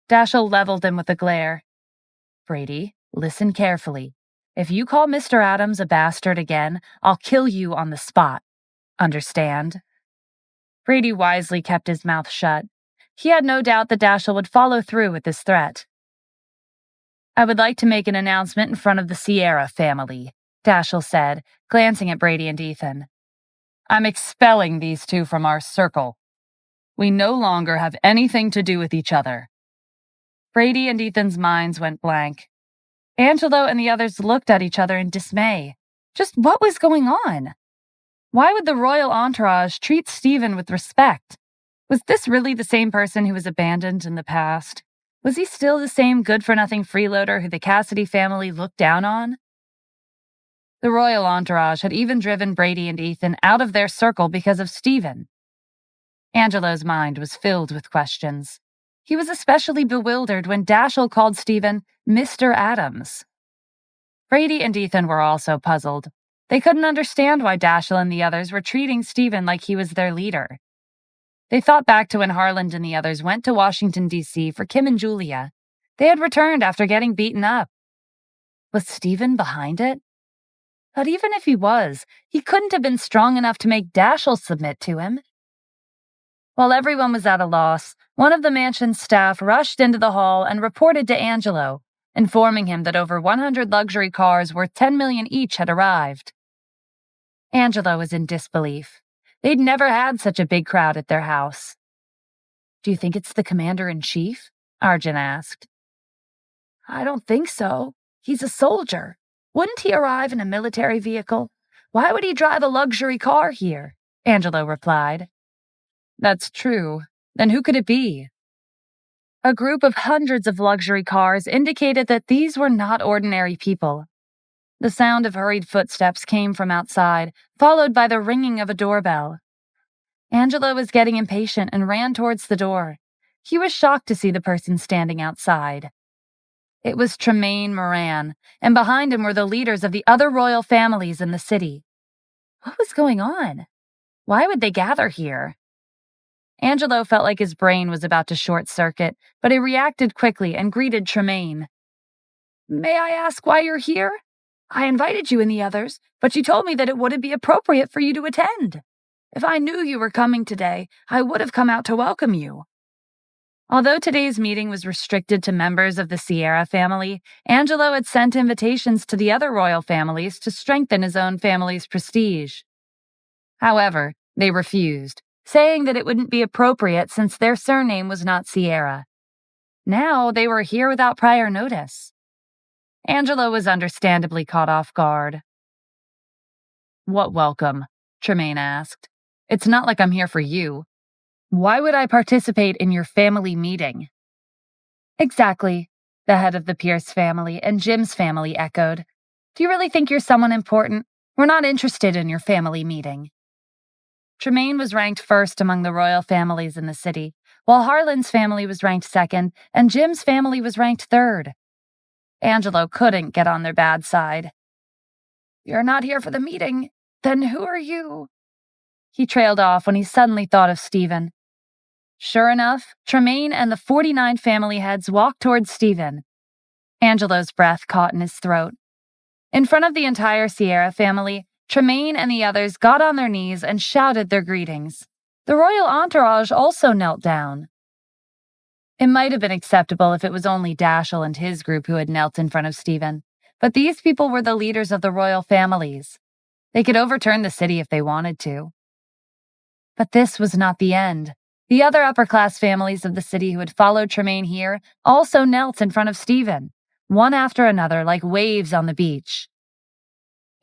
Speaker 1: Dashiell leveled him with a glare. "Brady, listen carefully. If you call Mr. Adams a bastard again, I'll kill you on the spot. Understand?" Brady wisely kept his mouth shut. He had no doubt that Dashiell would follow through with this threat. "I would like to make an announcement in front of the Sierra family," Dashiell said, glancing at Brady and Ethan. "I'm expelling these two from our circle. We no longer have anything to do with each other." Brady and Ethan's minds went blank. Angelo and the others looked at each other in dismay. Just what was going on? Why would the royal entourage treat Stephen with respect? Was this really the same person who was abandoned in the past? Was he still the same good-for-nothing freeloader who the Cassidy family looked down on? The royal entourage had even driven Brady and Ethan out of their circle because of Stephen. Angelo's mind was filled with questions. He was especially bewildered when Dashiell called Stephen Mr. Adams. Brady and Ethan were also puzzled. They couldn't understand why Dashiell and the others were treating Stephen like he was their leader. They thought back to when Harlan and the others went to Washington, D.C. for Kim and Julia. They had returned after getting beaten up. Was Stephen behind it? But even if he was, he couldn't have been strong enough to make Dashiell submit to him. While everyone was at a loss, one of the mansion's staff rushed into the hall and reported to Angelo, informing him that over 100 luxury cars worth $10 million each had arrived. Angelo was in disbelief. They'd never had such a big crowd at their house. "Do you think it's the commander-in-chief?" Arjun asked. "I don't think so. He's a soldier. Wouldn't he arrive in a military vehicle? Why would he drive a luxury car here?" Angelo replied. "That's true. Then who could it be?" A group of hundreds of luxury cars indicated that these were not ordinary people. The sound of hurried footsteps came from outside, followed by the ringing of a doorbell. Angelo was getting impatient and ran towards the door. He was shocked to see the person standing outside. It was Tremaine Moran, and behind him were the leaders of the other royal families in the city. What was going on? Why would they gather here? Angelo felt like his brain was about to short-circuit, but he reacted quickly and greeted Tremaine. "May I ask why you're here? I invited you and the others, but you told me that it wouldn't be appropriate for you to attend. If I knew you were coming today, I would have come out to welcome you." Although today's meeting was restricted to members of the Sierra family, Angelo had sent invitations to the other royal families to strengthen his own family's prestige. However, they refused, saying that it wouldn't be appropriate since their surname was not Sierra. Now they were here without prior notice. Angelo was understandably caught off guard. "What welcome?" Tremaine asked. "It's not like I'm here for you. Why would I participate in your family meeting?" "Exactly," the head of the Pierce family and Jim's family echoed. "Do you really think you're someone important? We're not interested in your family meeting." Tremaine was ranked first among the royal families in the city, while Harlan's family was ranked second and Jim's family was ranked third. Angelo couldn't get on their bad side. "You're not here for the meeting. Then who are you?" He trailed off when he suddenly thought of Stephen. Sure enough, Tremaine and the 49 family heads walked towards Stephen. Angelo's breath caught in his throat. In front of the entire Sierra family, Tremaine and the others got on their knees and shouted their greetings. The royal entourage also knelt down. It might have been acceptable if it was only Dashiell and his group who had knelt in front of Stephen, but these people were the leaders of the royal families. They could overturn the city if they wanted to. But this was not the end. The other upper-class families of the city who had followed Tremaine here also knelt in front of Stephen, one after another like waves on the beach.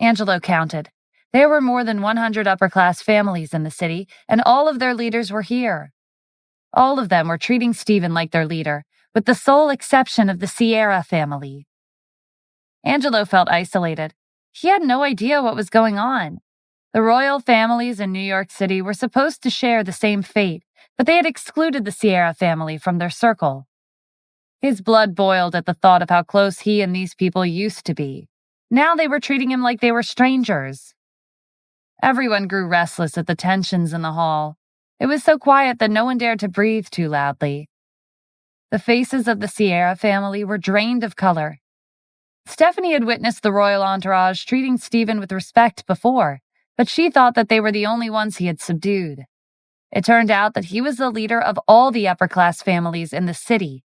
Speaker 1: Angelo counted. There were more than 100 upper-class families in the city, and all of their leaders were here. All of them were treating Stephen like their leader, with the sole exception of the Sierra family. Angelo felt isolated. He had no idea what was going on. The royal families in New York City were supposed to share the same fate, but they had excluded the Sierra family from their circle. His blood boiled at the thought of how close he and these people used to be. Now they were treating him like they were strangers. Everyone grew restless at the tensions in the hall. It was so quiet that no one dared to breathe too loudly. The faces of the Sierra family were drained of color. Stephanie had witnessed the royal entourage treating Stephen with respect before, but she thought that they were the only ones he had subdued. It turned out that he was the leader of all the upper-class families in the city.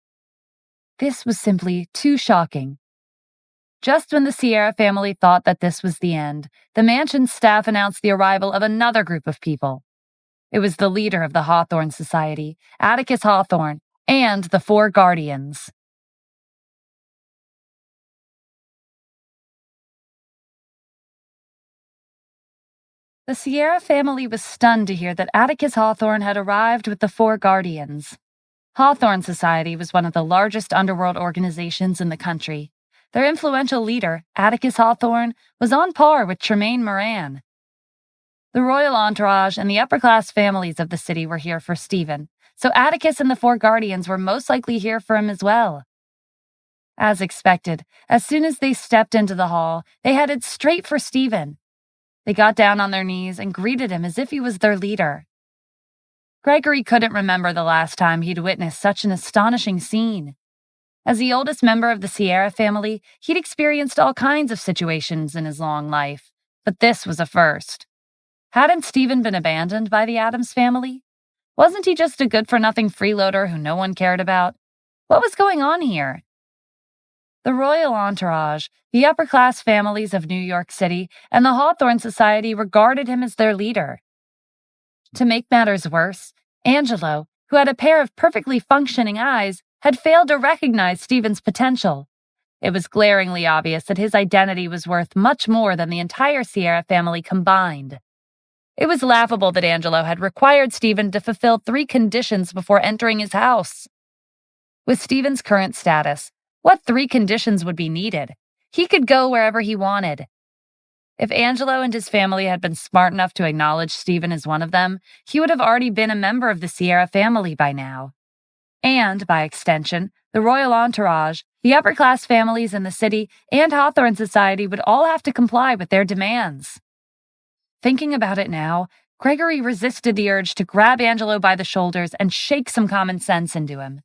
Speaker 1: This was simply too shocking. Just when the Sierra family thought that this was the end, the mansion staff announced the arrival of another group of people. It was the leader of the Hawthorne Society, Atticus Hawthorne, and the Four Guardians. The Sierra family was stunned to hear that Atticus Hawthorne had arrived with the Four Guardians. Hawthorne Society was one of the largest underworld organizations in the country. Their influential leader, Atticus Hawthorne, was on par with Tremaine Moran. The royal entourage and the upper-class families of the city were here for Stephen, so Atticus and the Four Guardians were most likely here for him as well. As expected, as soon as they stepped into the hall, they headed straight for Stephen. They got down on their knees and greeted him as if he was their leader. Gregory couldn't remember the last time he'd witnessed such an astonishing scene. As the oldest member of the Sierra family, he'd experienced all kinds of situations in his long life, but this was a first. Hadn't Stephen been abandoned by the Addams family? Wasn't he just a good-for-nothing freeloader who no one cared about? What was going on here? The royal entourage, the upper-class families of New York City, and the Hawthorne Society regarded him as their leader. To make matters worse, Angelo, who had a pair of perfectly functioning eyes, had failed to recognize Stephen's potential. It was glaringly obvious that his identity was worth much more than the entire Sierra family combined. It was laughable that Angelo had required Stephen to fulfill 3 conditions before entering his house. With Stephen's current status, what 3 conditions would be needed? He could go wherever he wanted. If Angelo and his family had been smart enough to acknowledge Stephen as one of them, he would have already been a member of the Sierra family by now. And, by extension, the royal entourage, the upper-class families in the city, and Hawthorne Society would all have to comply with their demands. Thinking about it now, Gregory resisted the urge to grab Angelo by the shoulders and shake some common sense into him.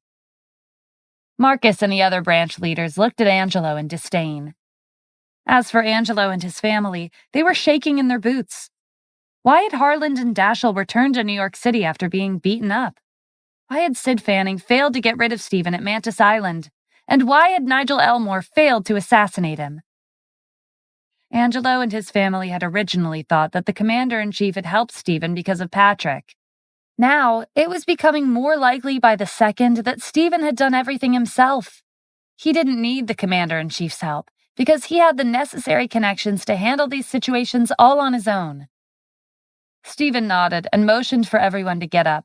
Speaker 1: Marcus and the other branch leaders looked at Angelo in disdain. As for Angelo and his family, they were shaking in their boots. Why had Harland and Dashiell returned to New York City after being beaten up? Why had Sid Fanning failed to get rid of Stephen at Mantis Island? And why had Nigel Elmore failed to assassinate him? Angelo and his family had originally thought that the commander-in-chief had helped Stephen because of Patrick. Now, it was becoming more likely by the second that Stephen had done everything himself. He didn't need the commander-in-chief's help, because he had the necessary connections to handle these situations all on his own. Stephen nodded and motioned for everyone to get up.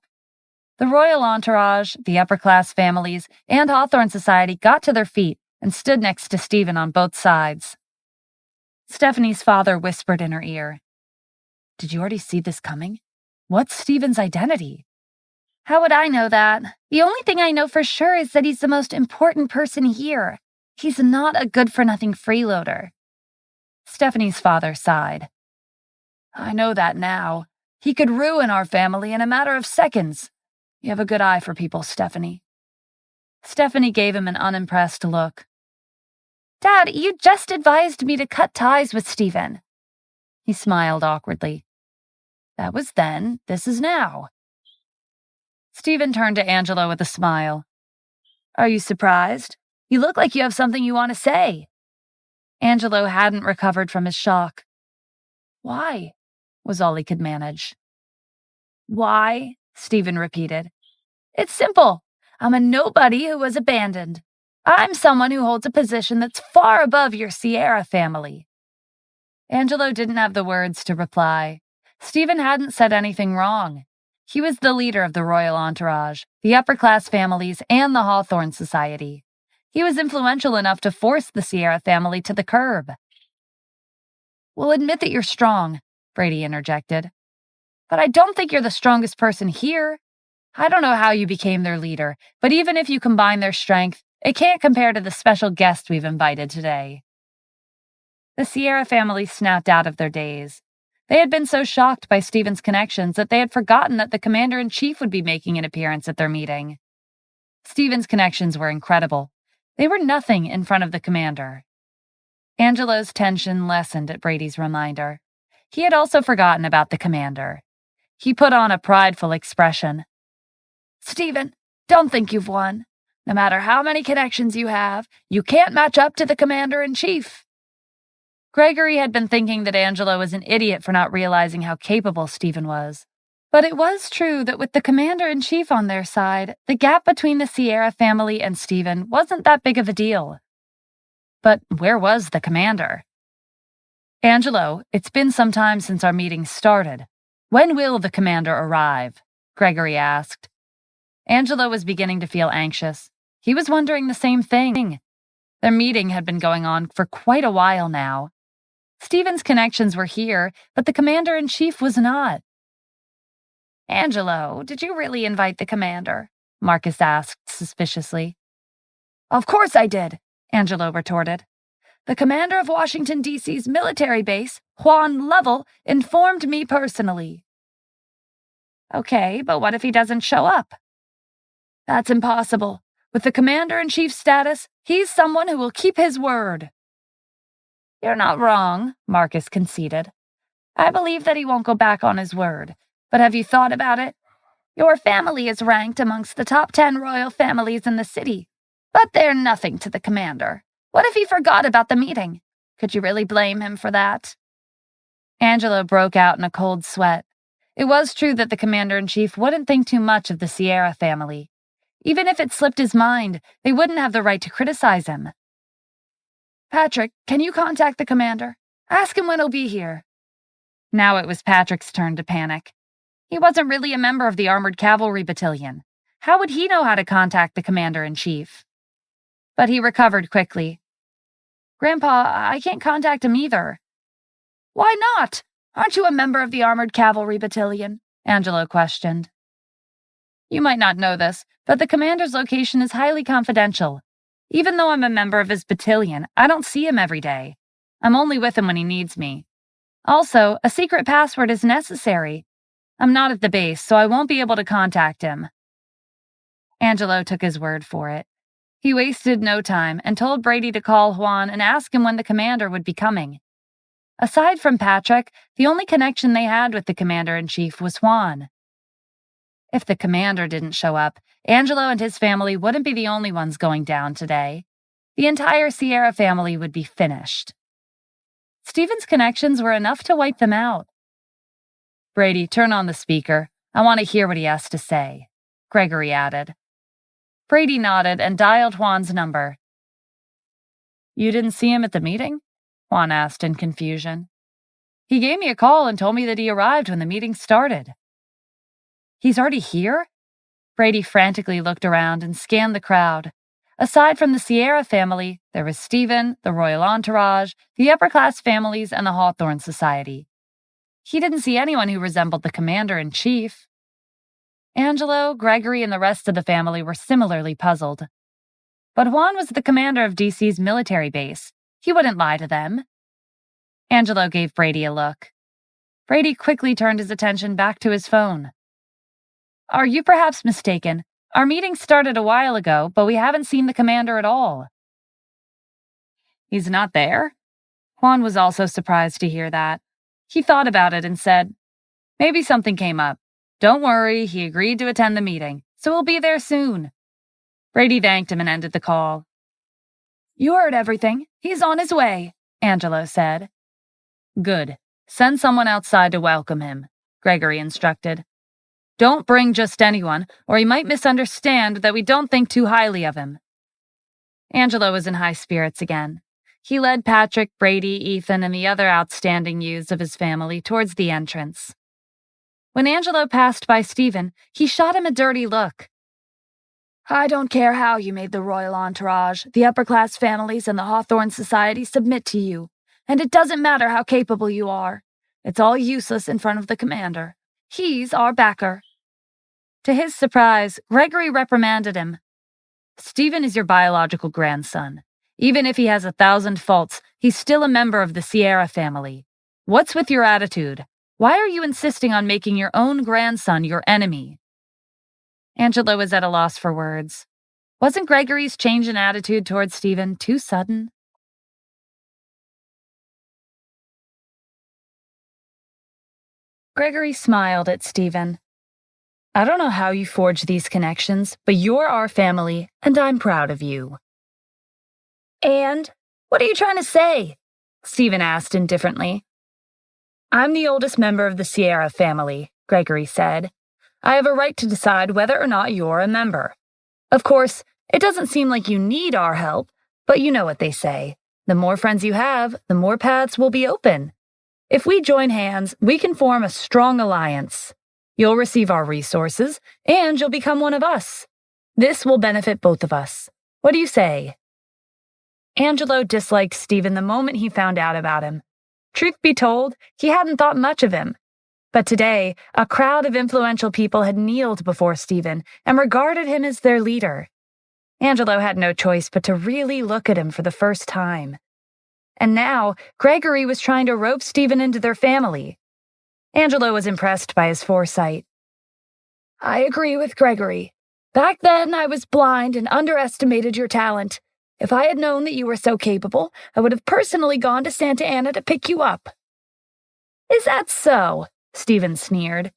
Speaker 1: The royal entourage, the upper-class families, and Hawthorne Society got to their feet and stood next to Stephen on both sides. Stephanie's father whispered in her ear, "Did you already see this coming? What's Stephen's identity?" "How would I know that? The only thing I know for sure is that he's the most important person here. He's not a good-for-nothing freeloader." Stephanie's father sighed. "I know that now. He could ruin our family in a matter of seconds. You have a good eye for people, Stephanie." Stephanie gave him an unimpressed look. "Dad, you just advised me to cut ties with Stephen." He smiled awkwardly. "That was then, this is now. Stephen turned to Angelo with a smile. Are you surprised? You look like you have something you want to say. Angelo hadn't recovered from his shock. Why? Was all he could manage. Why? Stephen repeated. It's simple. I'm a nobody who was abandoned. I'm someone who holds a position that's far above your Sierra family. Angelo didn't have the words to reply. Stephen hadn't said anything wrong. He was the leader of the royal entourage, the upper-class families, and the Hawthorne Society. He was influential enough to force the Sierra family to the curb. We'll admit that you're strong, Brady interjected. But I don't think you're the strongest person here. I don't know how you became their leader, but even if you combine their strength, it can't compare to the special guest we've invited today. The Sierra family snapped out of their daze. They had been so shocked by Stephen's connections that they had forgotten that the commander-in-chief would be making an appearance at their meeting. Stephen's connections were incredible. They were nothing in front of the commander. Angelo's tension lessened at Brady's reminder. He had also forgotten about the commander. He put on a prideful expression. Stephen, don't think you've won. No matter how many connections you have, you can't match up to the commander-in-chief. Gregory had been thinking that Angelo was an idiot for not realizing how capable Stephen was. But it was true that with the commander-in-chief on their side, the gap between the Sierra family and Stephen wasn't that big of a deal. But where was the commander? Angelo, it's been some time since our meeting started. When will the commander arrive? Gregory asked. Angelo was beginning to feel anxious. He was wondering the same thing. Their meeting had been going on for quite a while now. Stephen's connections were here, but the commander-in-chief was not. Angelo, did you really invite the commander? Marcus asked suspiciously. Of course I did, Angelo retorted. The commander of Washington, D.C.'s military base, Juan Lovell, informed me personally. Okay, but what if he doesn't show up? That's impossible. With the commander-in-chief's status, he's someone who will keep his word. You're not wrong, Marcus conceded. I believe that he won't go back on his word. But have you thought about it? Your family is ranked amongst the top 10 royal families in the city, but they're nothing to the commander. What if he forgot about the meeting? Could you really blame him for that? Angelo broke out in a cold sweat. It was true that the commander-in-chief wouldn't think too much of the Sierra family. Even if it slipped his mind, they wouldn't have the right to criticize him. Patrick, can you contact the commander? Ask him when he'll be here. Now it was Patrick's turn to panic. He wasn't really a member of the Armored Cavalry Battalion. How would he know how to contact the commander-in-chief? But he recovered quickly. Grandpa, I can't contact him either. Why not? Aren't you a member of the Armored Cavalry Battalion? Angelo questioned. You might not know this, but the commander's location is highly confidential. Even though I'm a member of his battalion, I don't see him every day. I'm only with him when he needs me. Also, a secret password is necessary. I'm not at the base, so I won't be able to contact him. Angelo took his word for it. He wasted no time and told Brady to call Juan and ask him when the commander would be coming. Aside from Patrick, the only connection they had with the commander-in-chief was Juan. If the commander didn't show up, Angelo and his family wouldn't be the only ones going down today. The entire Sierra family would be finished. Stephen's connections were enough to wipe them out. Brady, turn on the speaker. I want to hear what he has to say, Gregory added. Brady nodded and dialed Juan's number. You didn't see him at the meeting? Juan asked in confusion. He gave me a call and told me that he arrived when the meeting started. He's already here? Brady frantically looked around and scanned the crowd. Aside from the Sierra family, there was Stephen, the royal entourage, the upper-class families, and the Hawthorne Society. He didn't see anyone who resembled the commander-in-chief. Angelo, Gregory, and the rest of the family were similarly puzzled. But Juan was the commander of DC's military base. He wouldn't lie to them. Angelo gave Brady a look. Brady quickly turned his attention back to his phone. Are you perhaps mistaken? Our meeting started a while ago, but we haven't seen the commander at all. He's not there? Juan was also surprised to hear that. He thought about it and said, Maybe something came up. Don't worry, he agreed to attend the meeting, so we'll be there soon. Brady thanked him and ended the call. You heard everything. He's on his way, Angelo said. Good. Send someone outside to welcome him, Gregory instructed. Don't bring just anyone, or he might misunderstand that we don't think too highly of him. Angelo was in high spirits again. He led Patrick, Brady, Ethan, and the other outstanding youths of his family towards the entrance. When Angelo passed by Stephen, he shot him a dirty look. I don't care how you made the royal entourage. The upper-class families and the Hawthorne Society submit to you, and it doesn't matter how capable you are. It's all useless in front of the commander. He's our backer. To his surprise, Gregory reprimanded him. Stephen is your biological grandson. Even if he has 1,000 faults, he's still a member of the Sierra family. What's with your attitude? Why are you insisting on making your own grandson your enemy? Angelo was at a loss for words. Wasn't Gregory's change in attitude towards Stephen too sudden? Gregory smiled at Stephen. I don't know how you forged these connections, but you're our family, and I'm proud of you. And? What are you trying to say? Stephen asked indifferently. I'm the oldest member of the Sierra family, Gregory said. I have a right to decide whether or not you're a member. Of course, it doesn't seem like you need our help, but you know what they say. The more friends you have, the more paths will be open. If we join hands, we can form a strong alliance. You'll receive our resources, and you'll become one of us. This will benefit both of us. What do you say? Angelo disliked Stephen the moment he found out about him. Truth be told, he hadn't thought much of him. But today, a crowd of influential people had kneeled before Stephen and regarded him as their leader. Angelo had no choice but to really look at him for the first time. And now, Gregory was trying to rope Stephen into their family. Angelo was impressed by his foresight. I agree with Gregory. Back then, I was blind and underestimated your talent. If I had known that you were so capable, I would have personally gone to Santa Ana to pick you up. Is that so? Stephen sneered.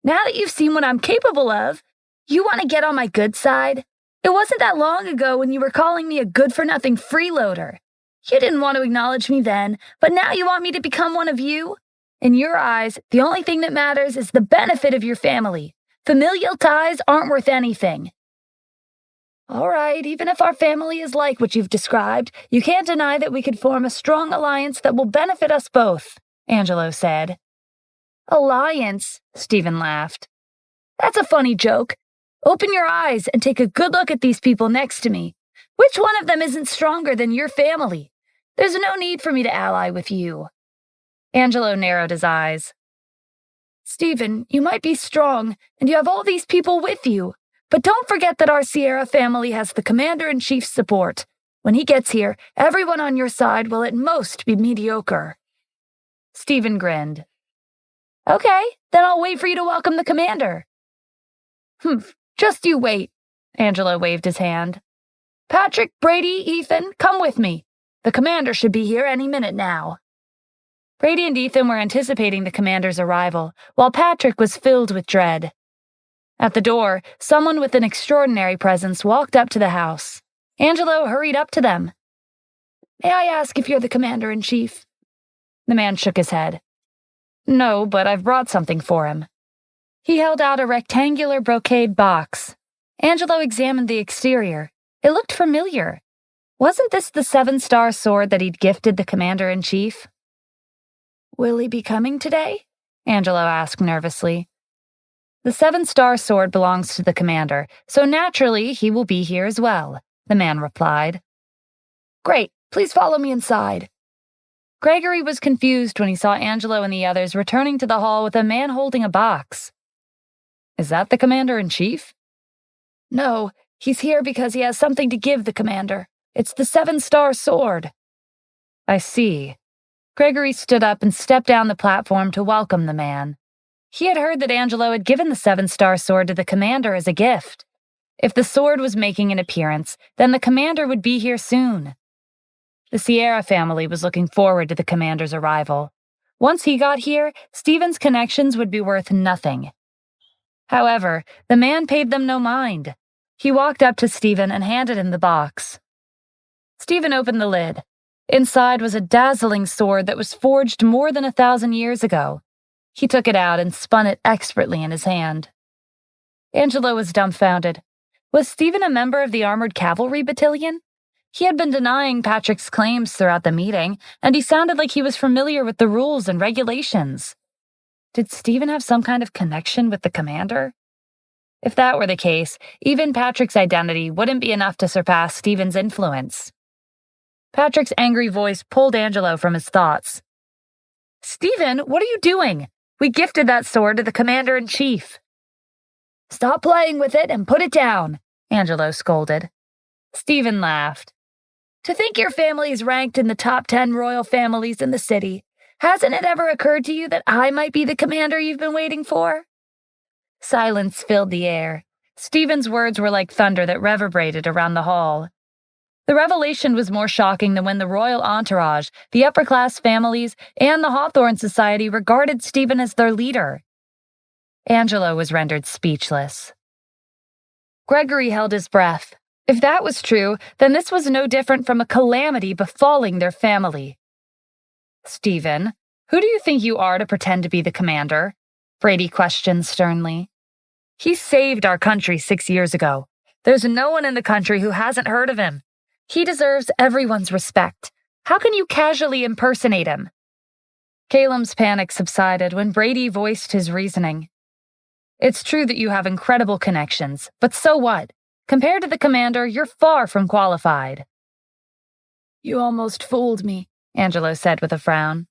Speaker 1: Now that you've seen what I'm capable of, you want to get on my good side? It wasn't that long ago when you were calling me a good-for-nothing freeloader. You didn't want to acknowledge me then, but now you want me to become one of you? In your eyes, the only thing that matters is the benefit of your family. Familial ties aren't worth anything. All right, even if our family is like what you've described, you can't deny that we could form a strong alliance that will benefit us both, Angelo said. Alliance? Stephen laughed. That's a funny joke. Open your eyes and take a good look at these people next to me. Which one of them isn't stronger than your family? There's no need for me to ally with you. Angelo narrowed his eyes. Stephen, you might be strong, and you have all these people with you. But don't forget that our Sierra family has the Commander-in-Chief's support. When he gets here, everyone on your side will at most be mediocre. Stephen grinned. Okay, then I'll wait for you to welcome the commander. Just you wait, Angelo waved his hand. Patrick, Brady, Ethan, come with me. The commander should be here any minute now. Brady and Ethan were anticipating the commander's arrival, while Patrick was filled with dread. At the door, someone with an extraordinary presence walked up to the house. Angelo hurried up to them. May I ask if you're the commander-in-chief? The man shook his head. No, but I've brought something for him. He held out a rectangular brocade box. Angelo examined the exterior. It looked familiar. Wasn't this the 7-star sword that he'd gifted the commander-in-chief? Will he be coming today? Angelo asked nervously. The 7-star sword belongs to the commander, so naturally he will be here as well, the man replied. Great, please follow me inside. Gregory was confused when he saw Angelo and the others returning to the hall with a man holding a box. Is that the commander-in-chief? No, he's here because he has something to give the commander. It's the 7-star sword. I see. Gregory stood up and stepped down the platform to welcome the man. He had heard that Angelo had given the 7-star sword to the commander as a gift. If the sword was making an appearance, then the commander would be here soon. The Sierra family was looking forward to the commander's arrival. Once he got here, Stephen's connections would be worth nothing. However, the man paid them no mind. He walked up to Stephen and handed him the box. Stephen opened the lid. Inside was a dazzling sword that was forged more than 1,000 years ago. He took it out and spun it expertly in his hand. Angelo was dumbfounded. Was Stephen a member of the Armored Cavalry Battalion? He had been denying Patrick's claims throughout the meeting, and he sounded like he was familiar with the rules and regulations. Did Stephen have some kind of connection with the commander? If that were the case, even Patrick's identity wouldn't be enough to surpass Stephen's influence. Patrick's angry voice pulled Angelo from his thoughts. "Stephen, what are you doing? We gifted that sword to the commander-in-chief." "Stop playing with it and put it down," Angelo scolded. Stephen laughed. "To think your family is ranked in the top 10 royal families in the city. Hasn't it ever occurred to you that I might be the commander you've been waiting for?" Silence filled the air. Stephen's words were like thunder that reverberated around the hall. The revelation was more shocking than when the royal entourage, the upper-class families, and the Hawthorne Society regarded Stephen as their leader. Angelo was rendered speechless. Gregory held his breath. If that was true, then this was no different from a calamity befalling their family. "Stephen, who do you think you are to pretend to be the commander?" Brady questioned sternly. "He saved our country 6 years ago. There's no one in the country who hasn't heard of him. He deserves everyone's respect. How can you casually impersonate him?" Caleb's panic subsided when Brady voiced his reasoning. "It's true that you have incredible connections, but so what? Compared to the commander, you're far from qualified." "You almost fooled me," Angelo said with a frown.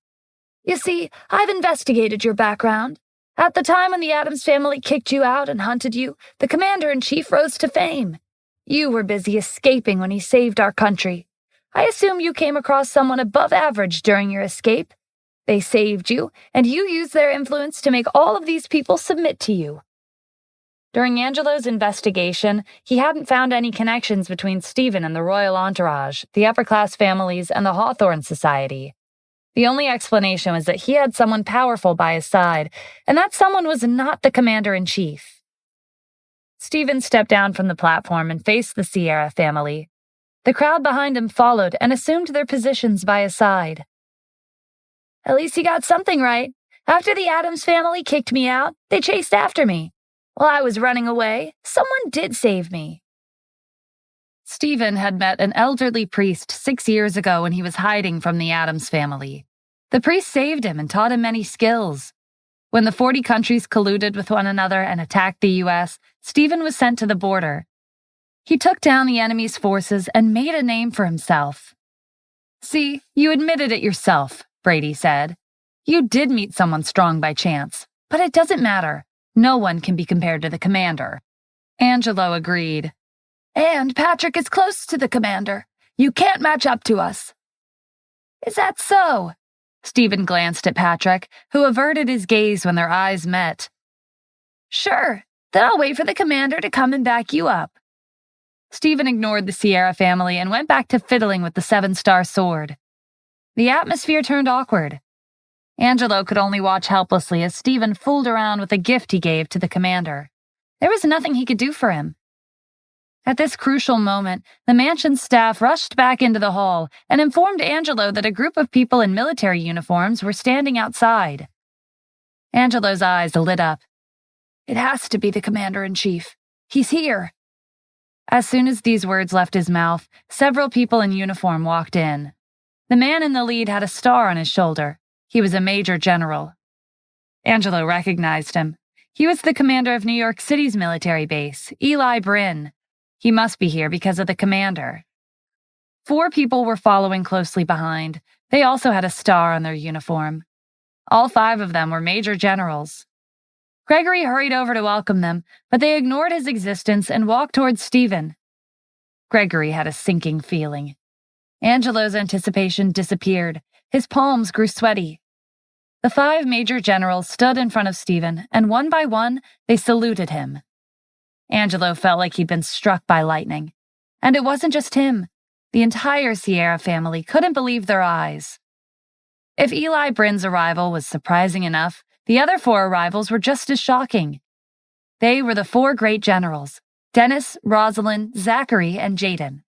Speaker 1: "You see, I've investigated your background. At the time when the Addams family kicked you out and hunted you, the commander-in-chief rose to fame. You were busy escaping when he saved our country. I assume you came across someone above average during your escape. They saved you, and you used their influence to make all of these people submit to you." During Angelo's investigation, he hadn't found any connections between Stephen and the royal entourage, the upper-class families, and the Hawthorne Society. The only explanation was that he had someone powerful by his side, and that someone was not the commander-in-chief. Stephen stepped down from the platform and faced the Sierra family. The crowd behind him followed and assumed their positions by his side. "At least he got something right. After the Addams family kicked me out, they chased after me. While I was running away, someone did save me." Stephen had met an elderly priest 6 years ago when he was hiding from the Addams family. The priest saved him and taught him many skills. When the 40 countries colluded with one another and attacked the U.S., Stephen was sent to the border. He took down the enemy's forces and made a name for himself. "See, you admitted it yourself," Brady said. "You did meet someone strong by chance, but it doesn't matter. No one can be compared to the commander." Angelo agreed. "And Patrick is close to the commander. You can't match up to us." "Is that so?" Stephen glanced at Patrick, who averted his gaze when their eyes met. "Sure, then I'll wait for the commander to come and back you up." Stephen ignored the Sierra family and went back to fiddling with the 7-star sword. The atmosphere turned awkward. Angelo could only watch helplessly as Stephen fooled around with a gift he gave to the commander. There was nothing he could do for him. At this crucial moment, the mansion's staff rushed back into the hall and informed Angelo that a group of people in military uniforms were standing outside. Angelo's eyes lit up. "It has to be the commander-in-chief. He's here." As soon as these words left his mouth, several people in uniform walked in. The man in the lead had a star on his shoulder. He was a major general. Angelo recognized him. He was the commander of New York City's military base, Eli Bryn. He must be here because of the commander. 4 people were following closely behind. They also had a star on their uniform. All 5 of them were major generals. Gregory hurried over to welcome them, but they ignored his existence and walked towards Stephen. Gregory had a sinking feeling. Angelo's anticipation disappeared. His palms grew sweaty. The 5 major generals stood in front of Stephen, and one by one, they saluted him. Angelo felt like he'd been struck by lightning. And it wasn't just him. The entire Sierra family couldn't believe their eyes. If Eli Bryn's arrival was surprising enough, the other 4 arrivals were just as shocking. They were the 4 great generals: Dennis, Rosalind, Zachary, and Jaden.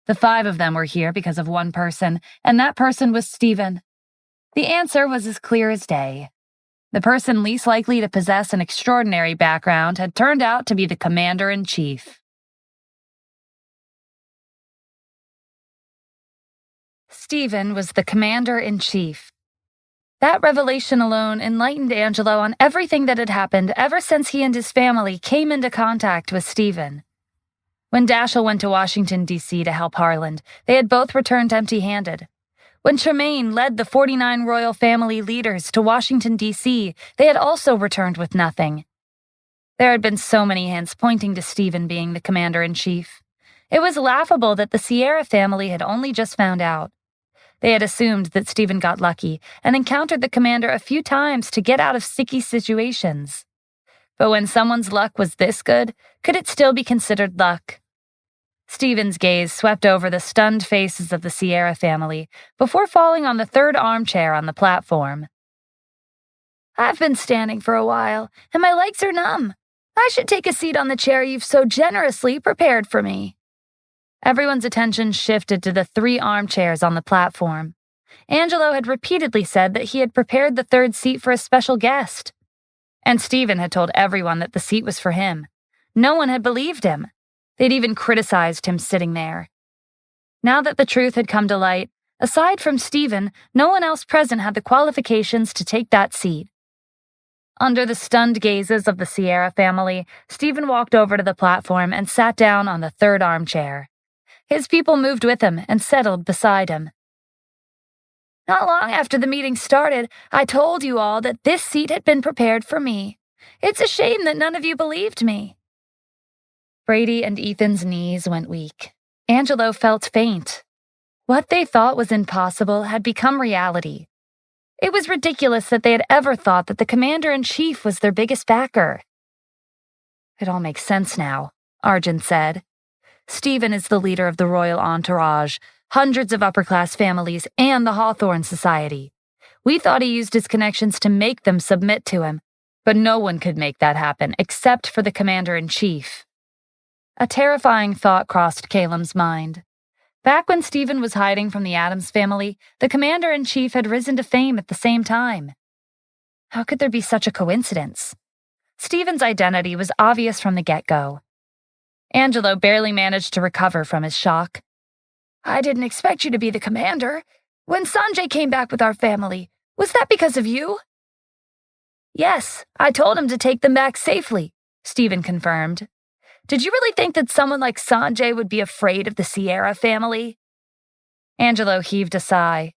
Speaker 1: The 5 of them were here because of one person, and that person was Stephen. The answer was as clear as day. The person least likely to possess an extraordinary background had turned out to be the commander-in-chief. Stephen was the commander-in-chief. That revelation alone enlightened Angelo on everything that had happened ever since he and his family came into contact with Stephen. When Dashiell went to Washington, D.C. to help Harland, they had both returned empty-handed. When Tremaine led the 49 royal family leaders to Washington, D.C., they had also returned with nothing. There had been so many hints pointing to Stephen being the commander-in-chief. It was laughable that the Sierra family had only just found out. They had assumed that Stephen got lucky and encountered the commander a few times to get out of sticky situations. But when someone's luck was this good, could it still be considered luck? Stephen's gaze swept over the stunned faces of the Sierra family before falling on the 3rd armchair on the platform. "I've been standing for a while, and my legs are numb. I should take a seat on the chair you've so generously prepared for me." Everyone's attention shifted to the 3 armchairs on the platform. Angelo had repeatedly said that he had prepared the 3rd seat for a special guest. And Stephen had told everyone that the seat was for him. No one had believed him. They'd even criticized him sitting there. Now that the truth had come to light, aside from Stephen, no one else present had the qualifications to take that seat. Under the stunned gazes of the Sierra family, Stephen walked over to the platform and sat down on the 3rd armchair. His people moved with him and settled beside him. "Not long after the meeting started, I told you all that this seat had been prepared for me. It's a shame that none of you believed me." Brady and Ethan's knees went weak. Angelo felt faint. What they thought was impossible had become reality. It was ridiculous that they had ever thought that the commander-in-chief was their biggest backer. "It all makes sense now," Arjun said. "Stephen is the leader of the royal entourage, hundreds of upper-class families, and the Hawthorne Society. We thought he used his connections to make them submit to him, but no one could make that happen except for the commander-in-chief." A terrifying thought crossed Caleb's mind. Back when Stephen was hiding from the Addams family, the commander-in-chief had risen to fame at the same time. How could there be such a coincidence? Stephen's identity was obvious from the get-go. Angelo barely managed to recover from his shock. "I didn't expect you to be the commander. When Sanjay came back with our family, was that because of you?" "Yes, I told him to take them back safely," Stephen confirmed. "Did you really think that someone like Sanjay would be afraid of the Sierra family?" Angelo heaved a sigh.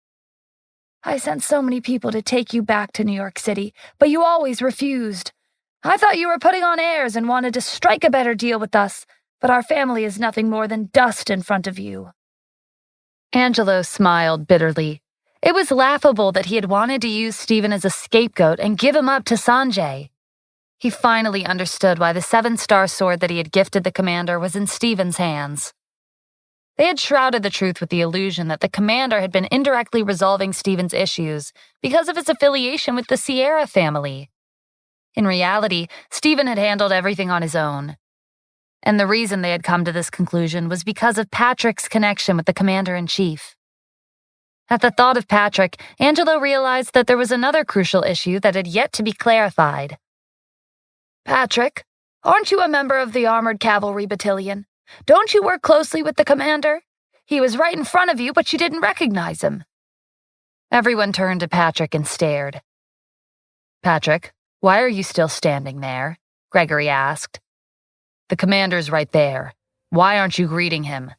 Speaker 1: "I sent so many people to take you back to New York City, but you always refused. I thought you were putting on airs and wanted to strike a better deal with us, but our family is nothing more than dust in front of you." Angelo smiled bitterly. It was laughable that he had wanted to use Stephen as a scapegoat and give him up to Sanjay. He finally understood why the 7-star sword that he had gifted the commander was in Stephen's hands. They had shrouded the truth with the illusion that the commander had been indirectly resolving Stephen's issues because of his affiliation with the Sierra family. In reality, Stephen had handled everything on his own. And the reason they had come to this conclusion was because of Patrick's connection with the commander-in-chief. At the thought of Patrick, Angelo realized that there was another crucial issue that had yet to be clarified. "Patrick, aren't you a member of the Armored Cavalry Battalion? Don't you work closely with the commander? He was right in front of you, but you didn't recognize him." Everyone turned to Patrick and stared. "Patrick, why are you still standing there?" Gregory asked. "The commander's right there. Why aren't you greeting him?"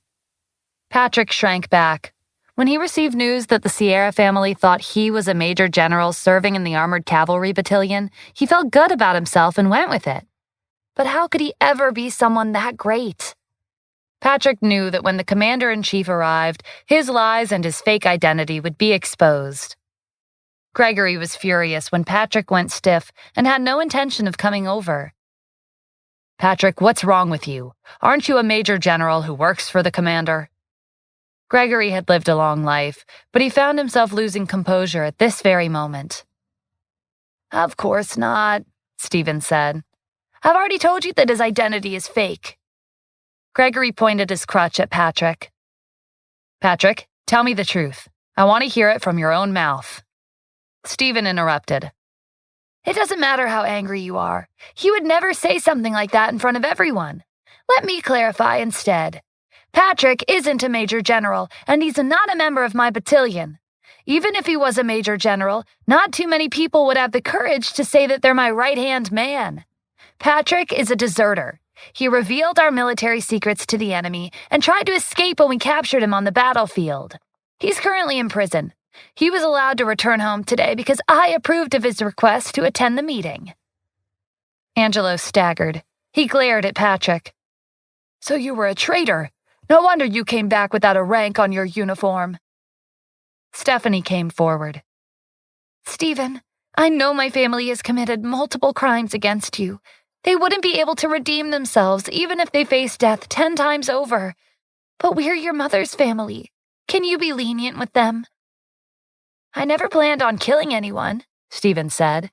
Speaker 1: Patrick shrank back. When he received news that the Sierra family thought he was a major general serving in the Armored Cavalry Battalion, he felt good about himself and went with it. But how could he ever be someone that great? Patrick knew that when the commander-in-chief arrived, his lies and his fake identity would be exposed. Gregory was furious when Patrick went stiff and had no intention of coming over. "Patrick, what's wrong with you? Aren't you a major general who works for the commander?" Gregory had lived a long life, but he found himself losing composure at this very moment. "Of course not," Stephen said. I've already told you that his identity is fake." Gregory pointed his crutch at Patrick. "Patrick, tell me the truth. I want to hear it from your own mouth." Stephen interrupted. "It doesn't matter how angry you are. He would never say something like that in front of everyone. Let me clarify instead. Patrick isn't a major general, and he's not a member of my battalion. Even if he was a major general, not too many people would have the courage to say that they're my right-hand man. Patrick is a deserter. He revealed our military secrets to the enemy and tried to escape when we captured him on the battlefield. He's currently in prison. He was allowed to return home today because I approved of his request to attend the meeting." Angelo staggered. He glared at Patrick. "So you were a traitor. No wonder you came back without a rank on your uniform." Stephanie came forward. "Stephen, I know my family has committed multiple crimes against you. They wouldn't be able to redeem themselves even if they faced death 10 times over. But we're your mother's family. Can you be lenient with them?" "I never planned on killing anyone," Stephen said.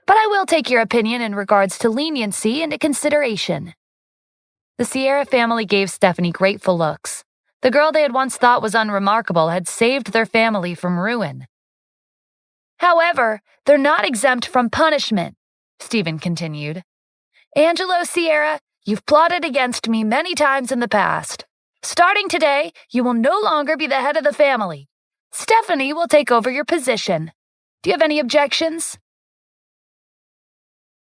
Speaker 1: "But I will take your opinion in regards to leniency into consideration." The Sierra family gave Stephanie grateful looks. The girl they had once thought was unremarkable had saved their family from ruin. "However, they're not exempt from punishment," Stephen continued. "Angelo Sierra, you've plotted against me many times in the past. Starting today, you will no longer be the head of the family. Stephanie will take over your position. Do you have any objections?"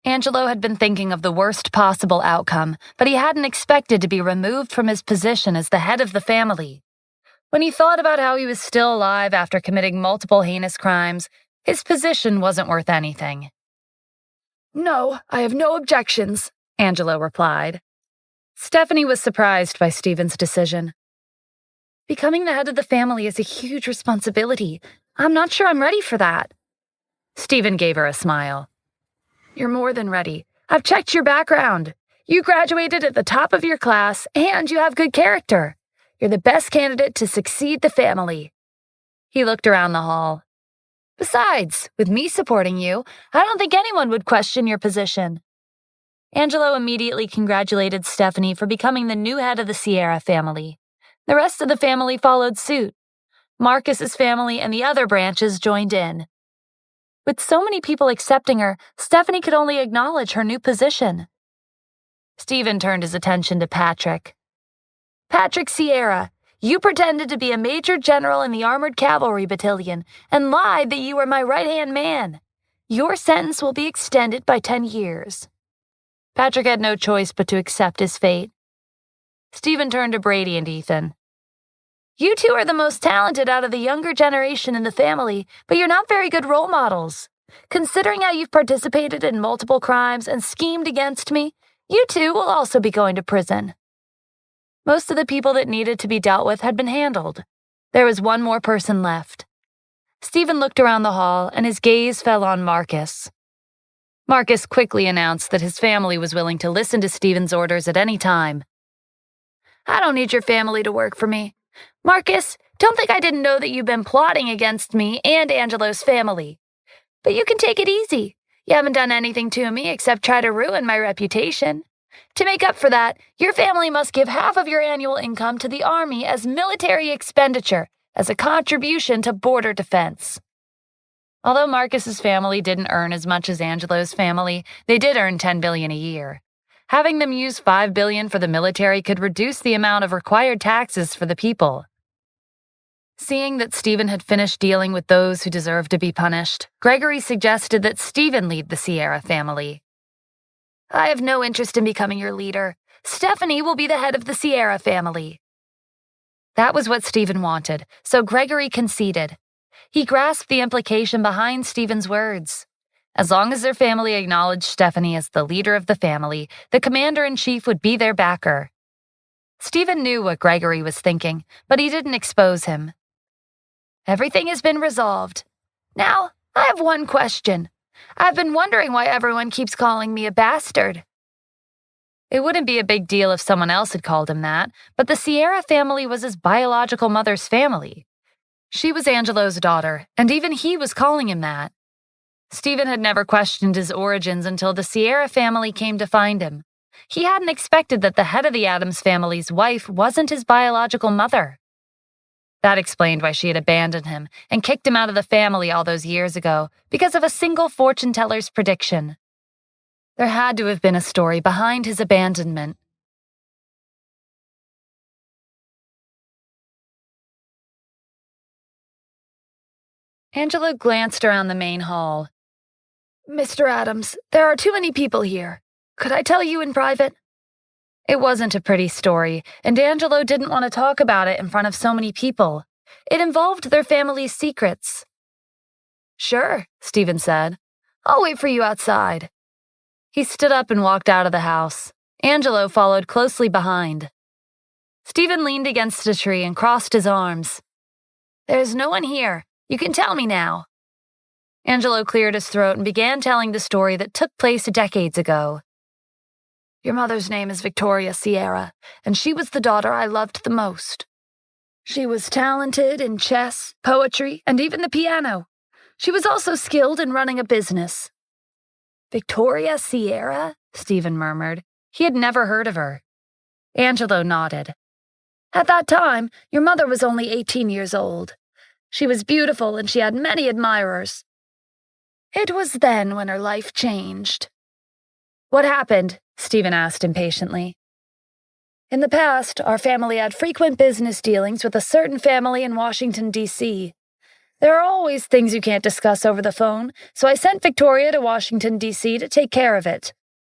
Speaker 1: Angelo had been thinking of the worst possible outcome, but he hadn't expected to be removed from his position as the head of the family. When he thought about how he was still alive after committing multiple heinous crimes, his position wasn't worth anything. "No, I have no objections," Angelo replied. Stephanie was surprised by Stephen's decision. "Becoming the head of the family is a huge responsibility. I'm not sure I'm ready for that." Stephen gave her a smile. "You're more than ready. I've checked your background. You graduated at the top of your class, and you have good character. You're the best candidate to succeed the family." He looked around the hall. "Besides, with me supporting you, I don't think anyone would question your position." Angelo immediately congratulated Stephanie for becoming the new head of the Sierra family. The rest of the family followed suit. Marcus's family and the other branches joined in. With so many people accepting her, Stephanie could only acknowledge her new position. Stephen turned his attention to Patrick. "Patrick Sierra, you pretended to be a major general in the Armored Cavalry Battalion and lied that you were my right-hand man. Your sentence will be extended by 10 years. Patrick had no choice but to accept his fate. Stephen turned to Brady and Ethan. "You two are the most talented out of the younger generation in the family, but you're not very good role models. Considering how you've participated in multiple crimes and schemed against me, you two will also be going to prison." Most of the people that needed to be dealt with had been handled. There was one more person left. Stephen looked around the hall, and his gaze fell on Marcus. Marcus quickly announced that his family was willing to listen to Stephen's orders at any time. "I don't need your family to work for me. Marcus, don't think I didn't know that you've been plotting against me and Angelo's family. But you can take it easy. You haven't done anything to me except try to ruin my reputation. To make up for that, your family must give half of your annual income to the army as military expenditure, as a contribution to border defense." Although Marcus's family didn't earn as much as Angelo's family, they did earn $10 billion a year. Having them use $5 billion for the military could reduce the amount of required taxes for the people. Seeing that Stephen had finished dealing with those who deserved to be punished, Gregory suggested that Stephen lead the Sierra family. "I have no interest in becoming your leader. Stephanie will be the head of the Sierra family." That was what Stephen wanted, so Gregory conceded. He grasped the implication behind Stephen's words. As long as their family acknowledged Stephanie as the leader of the family, the commander-in-chief would be their backer. Stephen knew what Gregory was thinking, but he didn't expose him. "Everything has been resolved. Now, I have one question. I've been wondering why everyone keeps calling me a bastard." It wouldn't be a big deal if someone else had called him that, but the Sierra family was his biological mother's family. She was Angelo's daughter, and even he was calling him that. Stephen had never questioned his origins until the Sierra family came to find him. He hadn't expected that the head of the Addams family's wife wasn't his biological mother. That explained why she had abandoned him and kicked him out of the family all those years ago because of a single fortune teller's prediction. There had to have been a story behind his abandonment. Angela glanced around the main hall. "Mr. Addams, there are too many people here. Could I tell you in private?" It wasn't a pretty story, and Angelo didn't want to talk about it in front of so many people. It involved their family's secrets. "Sure," Stephen said. "I'll wait for you outside." He stood up and walked out of the house. Angelo followed closely behind. Stephen leaned against a tree and crossed his arms. "There's no one here. You can tell me now." Angelo cleared his throat and began telling the story that took place decades ago. "Your mother's name is Victoria Sierra, and she was the daughter I loved the most. She was talented in chess, poetry, and even the piano. She was also skilled in running a business." "Victoria Sierra?" Stephen murmured. He had never heard of her. Angelo nodded. "At that time, your mother was only 18 years old. She was beautiful and she had many admirers. It was then when her life changed." "What happened?" Stephen asked impatiently. "In the past, our family had frequent business dealings with a certain family in Washington, D.C. There are always things you can't discuss over the phone, so I sent Victoria to Washington, D.C. to take care of it.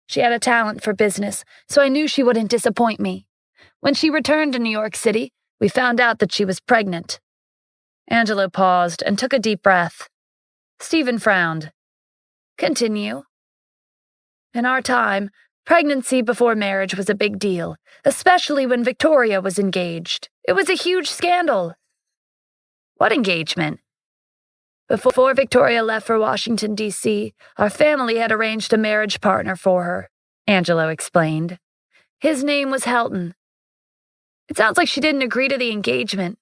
Speaker 1: She had a talent for business, so I knew she wouldn't disappoint me. When she returned to New York City, we found out that she was pregnant." Angelo paused and took a deep breath. Stephen frowned. "Continue." "In our time, pregnancy before marriage was a big deal, especially when Victoria was engaged. It was a huge scandal." "What engagement?" "Before Victoria left for Washington, D.C., our family had arranged a marriage partner for her," Angelo explained. "His name was Helton." "It sounds like she didn't agree to the engagement."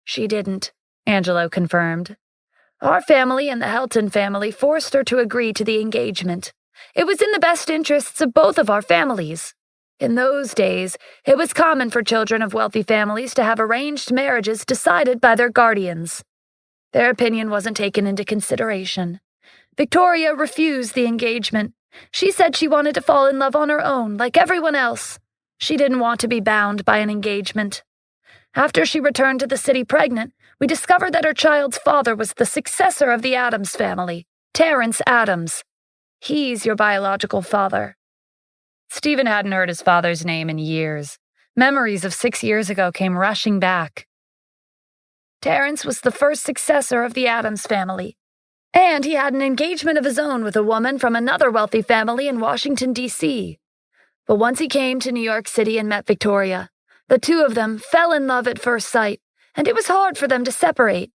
Speaker 1: "She didn't," Angelo confirmed. "Our family and the Helton family forced her to agree to the engagement. It was in the best interests of both of our families. In those days, it was common for children of wealthy families to have arranged marriages decided by their guardians. Their opinion wasn't taken into consideration. Victoria refused the engagement. She said she wanted to fall in love on her own, like everyone else. She didn't want to be bound by an engagement. After she returned to the city pregnant, we discovered that her child's father was the successor of the Addams family, Terence Addams. He's your biological father." Stephen hadn't heard his father's name in years. Memories of 6 years ago came rushing back. "Terence was the first successor of the Addams family, and he had an engagement of his own with a woman from another wealthy family in Washington, D.C. But once he came to New York City and met Victoria, the two of them fell in love at first sight, and it was hard for them to separate.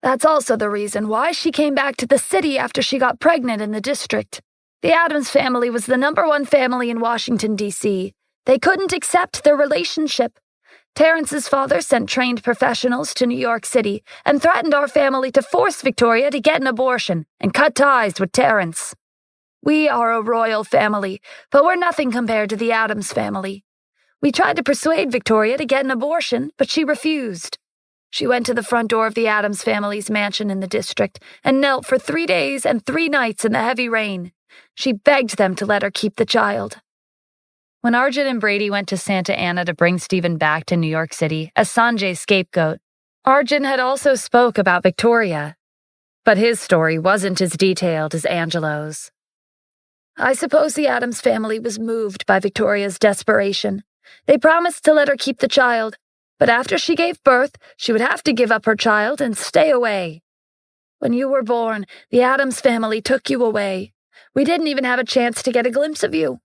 Speaker 1: That's also the reason why she came back to the city after she got pregnant in the district. The Addams family was the #1 family in Washington, D.C. They couldn't accept their relationship. Terence's father sent trained professionals to New York City and threatened our family to force Victoria to get an abortion and cut ties with Terence. We are a royal family, but we're nothing compared to the Addams family. We tried to persuade Victoria to get an abortion, but she refused. She went to the front door of the Addams family's mansion in the district and knelt for 3 days and 3 nights in the heavy rain. She begged them to let her keep the child." When Arjun and Brady went to Santa Ana to bring Stephen back to New York City as Sanjay's scapegoat, Arjun had also spoke about Victoria. But his story wasn't as detailed as Angelo's. "I suppose the Addams family was moved by Victoria's desperation. They promised to let her keep the child, but after she gave birth, she would have to give up her child and stay away. When you were born, the Addams family took you away. We didn't even have a chance to get a glimpse of you.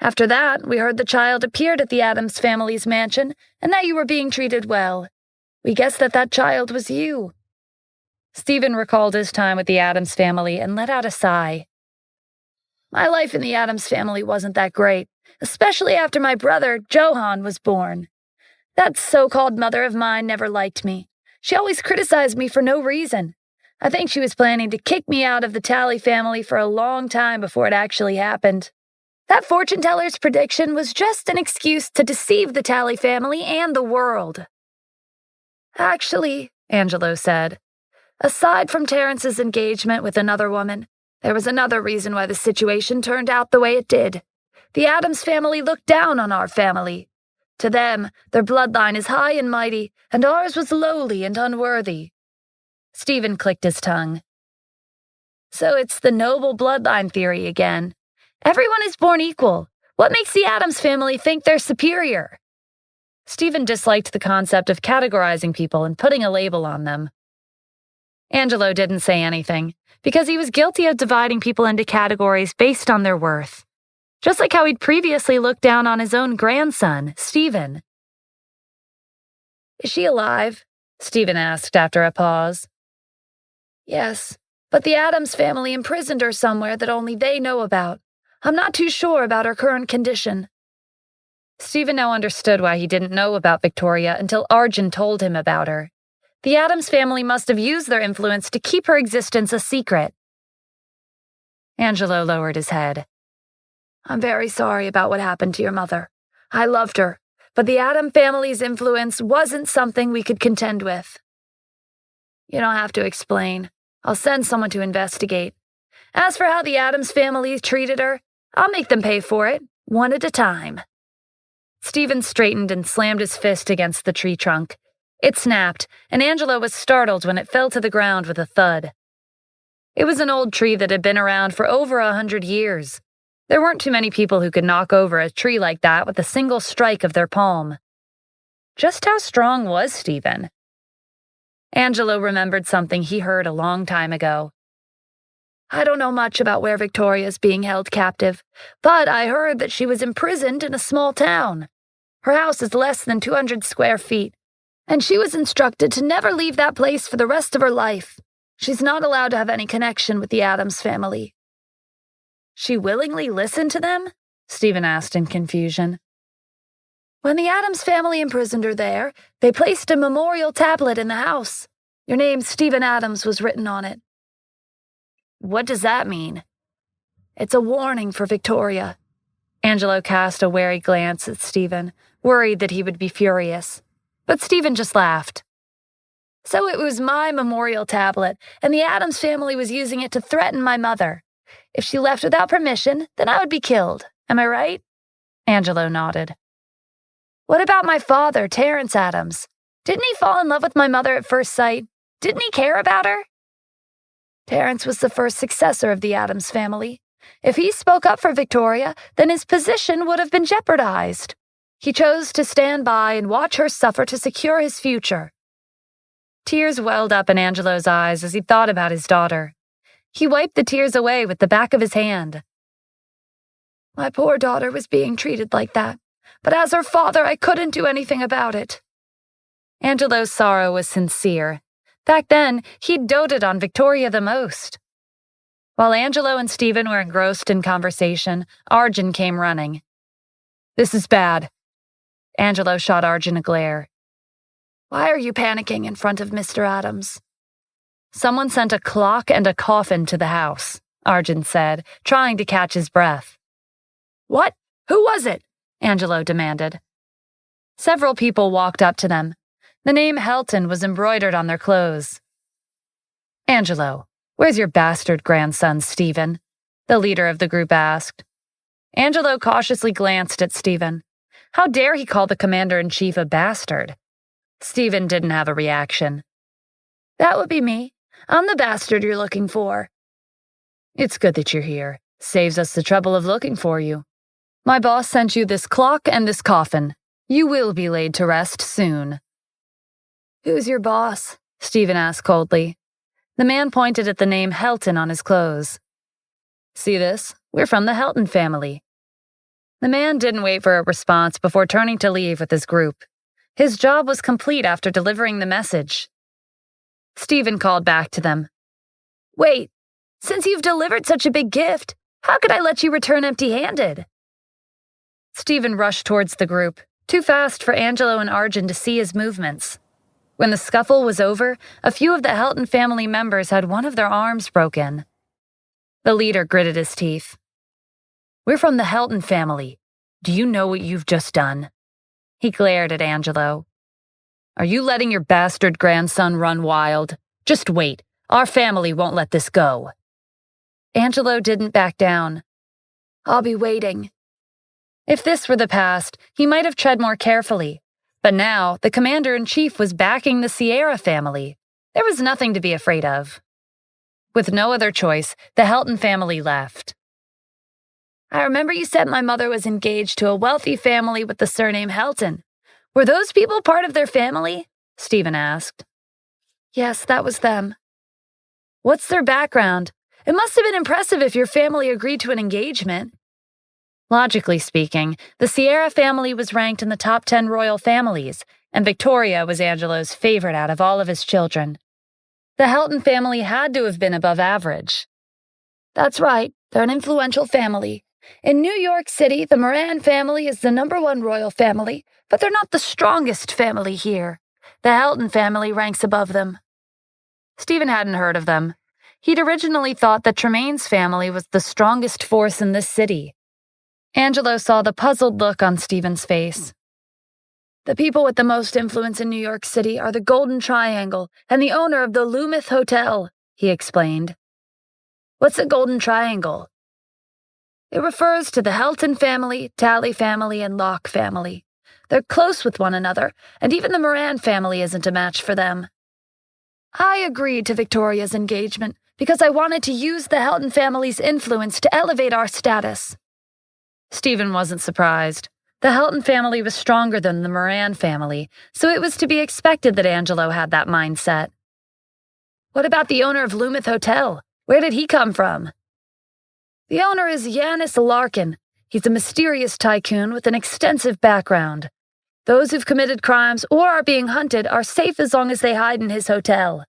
Speaker 1: After that, we heard the child appeared at the Addams family's mansion and that you were being treated well. We guessed that that child was you." Stephen recalled his time with the Addams family and let out a sigh. "My life in the Addams family wasn't that great, especially after my brother, Johan, was born. That so-called mother of mine never liked me. She always criticized me for no reason. I think she was planning to kick me out of the Tally family for a long time before it actually happened. That fortune teller's prediction was just an excuse to deceive the Tally family and the world. Actually, Angelo said, aside from Terrence's engagement with another woman, there was another reason why the situation turned out the way it did. The Addams family looked down on our family. To them, their bloodline is high and mighty, and ours was lowly and unworthy. Stephen clicked his tongue. So it's the noble bloodline theory again. Everyone is born equal. What makes the Addams family think they're superior? Stephen disliked the concept of categorizing people and putting a label on them. Angelo didn't say anything, because he was guilty of dividing people into categories based on their worth. Just like how he'd previously looked down on his own grandson, Stephen. Is she alive? Stephen asked after a pause. Yes, but the Addams family imprisoned her somewhere that only they know about. I'm not too sure about her current condition. Stephen now understood why he didn't know about Victoria until Arjun told him about her. The Addams family must have used their influence to keep her existence a secret. Angelo lowered his head. I'm very sorry about what happened to your mother. I loved her, but the Addams family's influence wasn't something we could contend with. You don't have to explain. I'll send someone to investigate. As for how the Addams family treated her, I'll make them pay for it, one at a time. Stephen straightened and slammed his fist against the tree trunk. It snapped, and Angelo was startled when it fell to the ground with a thud. It was an old tree that had been around for over 100 years. There weren't too many people who could knock over a tree like that with a single strike of their palm. Just how strong was Stephen? Angelo remembered something he heard a long time ago. I don't know much about where Victoria is being held captive, but I heard that she was imprisoned in a small town. Her house is less than 200 square feet, and she was instructed to never leave that place for the rest of her life. She's not allowed to have any connection with the Addams family. She willingly listened to them? Stephen asked in confusion. When the Addams family imprisoned her there, they placed a memorial tablet in the house. Your name, Stephen Addams, was written on it. What does that mean? It's a warning for Victoria. Angelo cast a wary glance at Stephen, worried that he would be furious. But Stephen just laughed. So it was my memorial tablet, and the Addams family was using it to threaten my mother. If she left without permission, then I would be killed. Am I right? Angelo nodded. What about my father, Terrence Addams? Didn't he fall in love with my mother at first sight? Didn't he care about her? Terrence was the first successor of the Addams family. If he spoke up for Victoria, then his position would have been jeopardized. He chose to stand by and watch her suffer to secure his future. Tears welled up in Angelo's eyes as he thought about his daughter. He wiped the tears away with the back of his hand. My poor daughter was being treated like that, but as her father, I couldn't do anything about it. Angelo's sorrow was sincere. Back then, he'd doted on Victoria the most. While Angelo and Stephen were engrossed in conversation, Arjun came running. This is bad. Angelo shot Arjun a glare. Why are you panicking in front of Mr. Addams? Someone sent a clock and a coffin to the house, Arjun said, trying to catch his breath. What? Who was it? Angelo demanded. Several people walked up to them. The name Helton was embroidered on their clothes. Angelo, where's your bastard grandson, Stephen? The leader of the group asked. Angelo cautiously glanced at Stephen. How dare he call the commander-in-chief a bastard? Stephen didn't have a reaction. That would be me. I'm the bastard you're looking for. It's good that you're here. Saves us the trouble of looking for you. My boss sent you this clock and this coffin. You will be laid to rest soon. Who's your boss? Stephen asked coldly. The man pointed at the name Helton on his clothes. See this? We're from the Helton family. The man didn't wait for a response before turning to leave with his group. His job was complete after delivering the message. Stephen called back to them. Wait, since you've delivered such a big gift, how could I let you return empty-handed? Stephen rushed towards the group, too fast for Angelo and Arjun to see his movements. When the scuffle was over, a few of the Helton family members had one of their arms broken. The leader gritted his teeth. "We're from the Helton family. Do you know what you've just done?" He glared at Angelo. "Are you letting your bastard grandson run wild? Just wait. Our family won't let this go." Angelo didn't back down. "I'll be waiting." If this were the past, he might have tread more carefully. But now, the commander-in-chief was backing the Sierra family. There was nothing to be afraid of. With no other choice, the Helton family left. "I remember you said my mother was engaged to a wealthy family with the surname Helton. Were those people part of their family?" Stephen asked. "Yes, that was them." "What's their background? It must have been impressive if your family agreed to an engagement." Logically speaking, the Sierra family was ranked in the top 10 royal families, and Victoria was Angelo's favorite out of all of his children. The Helton family had to have been above average. "That's right, they're an influential family. In New York City, the Moran family is the #1 royal family, but they're not the strongest family here. The Helton family ranks above them." Stephen hadn't heard of them. He'd originally thought that Tremaine's family was the strongest force in this city. Angelo saw the puzzled look on Stephen's face. "The people with the most influence in New York City are the Golden Triangle and the owner of the Loomis Hotel," he explained. "What's a Golden Triangle?" "It refers to the Helton family, Talley family, and Locke family. They're close with one another, and even the Moran family isn't a match for them. I agreed to Victoria's engagement because I wanted to use the Helton family's influence to elevate our status." Stephen wasn't surprised. The Helton family was stronger than the Moran family, so it was to be expected that Angelo had that mindset. "What about the owner of Loomis Hotel? Where did he come from?" "The owner is Yanis Larkin. He's a mysterious tycoon with an extensive background. Those who've committed crimes or are being hunted are safe as long as they hide in his hotel."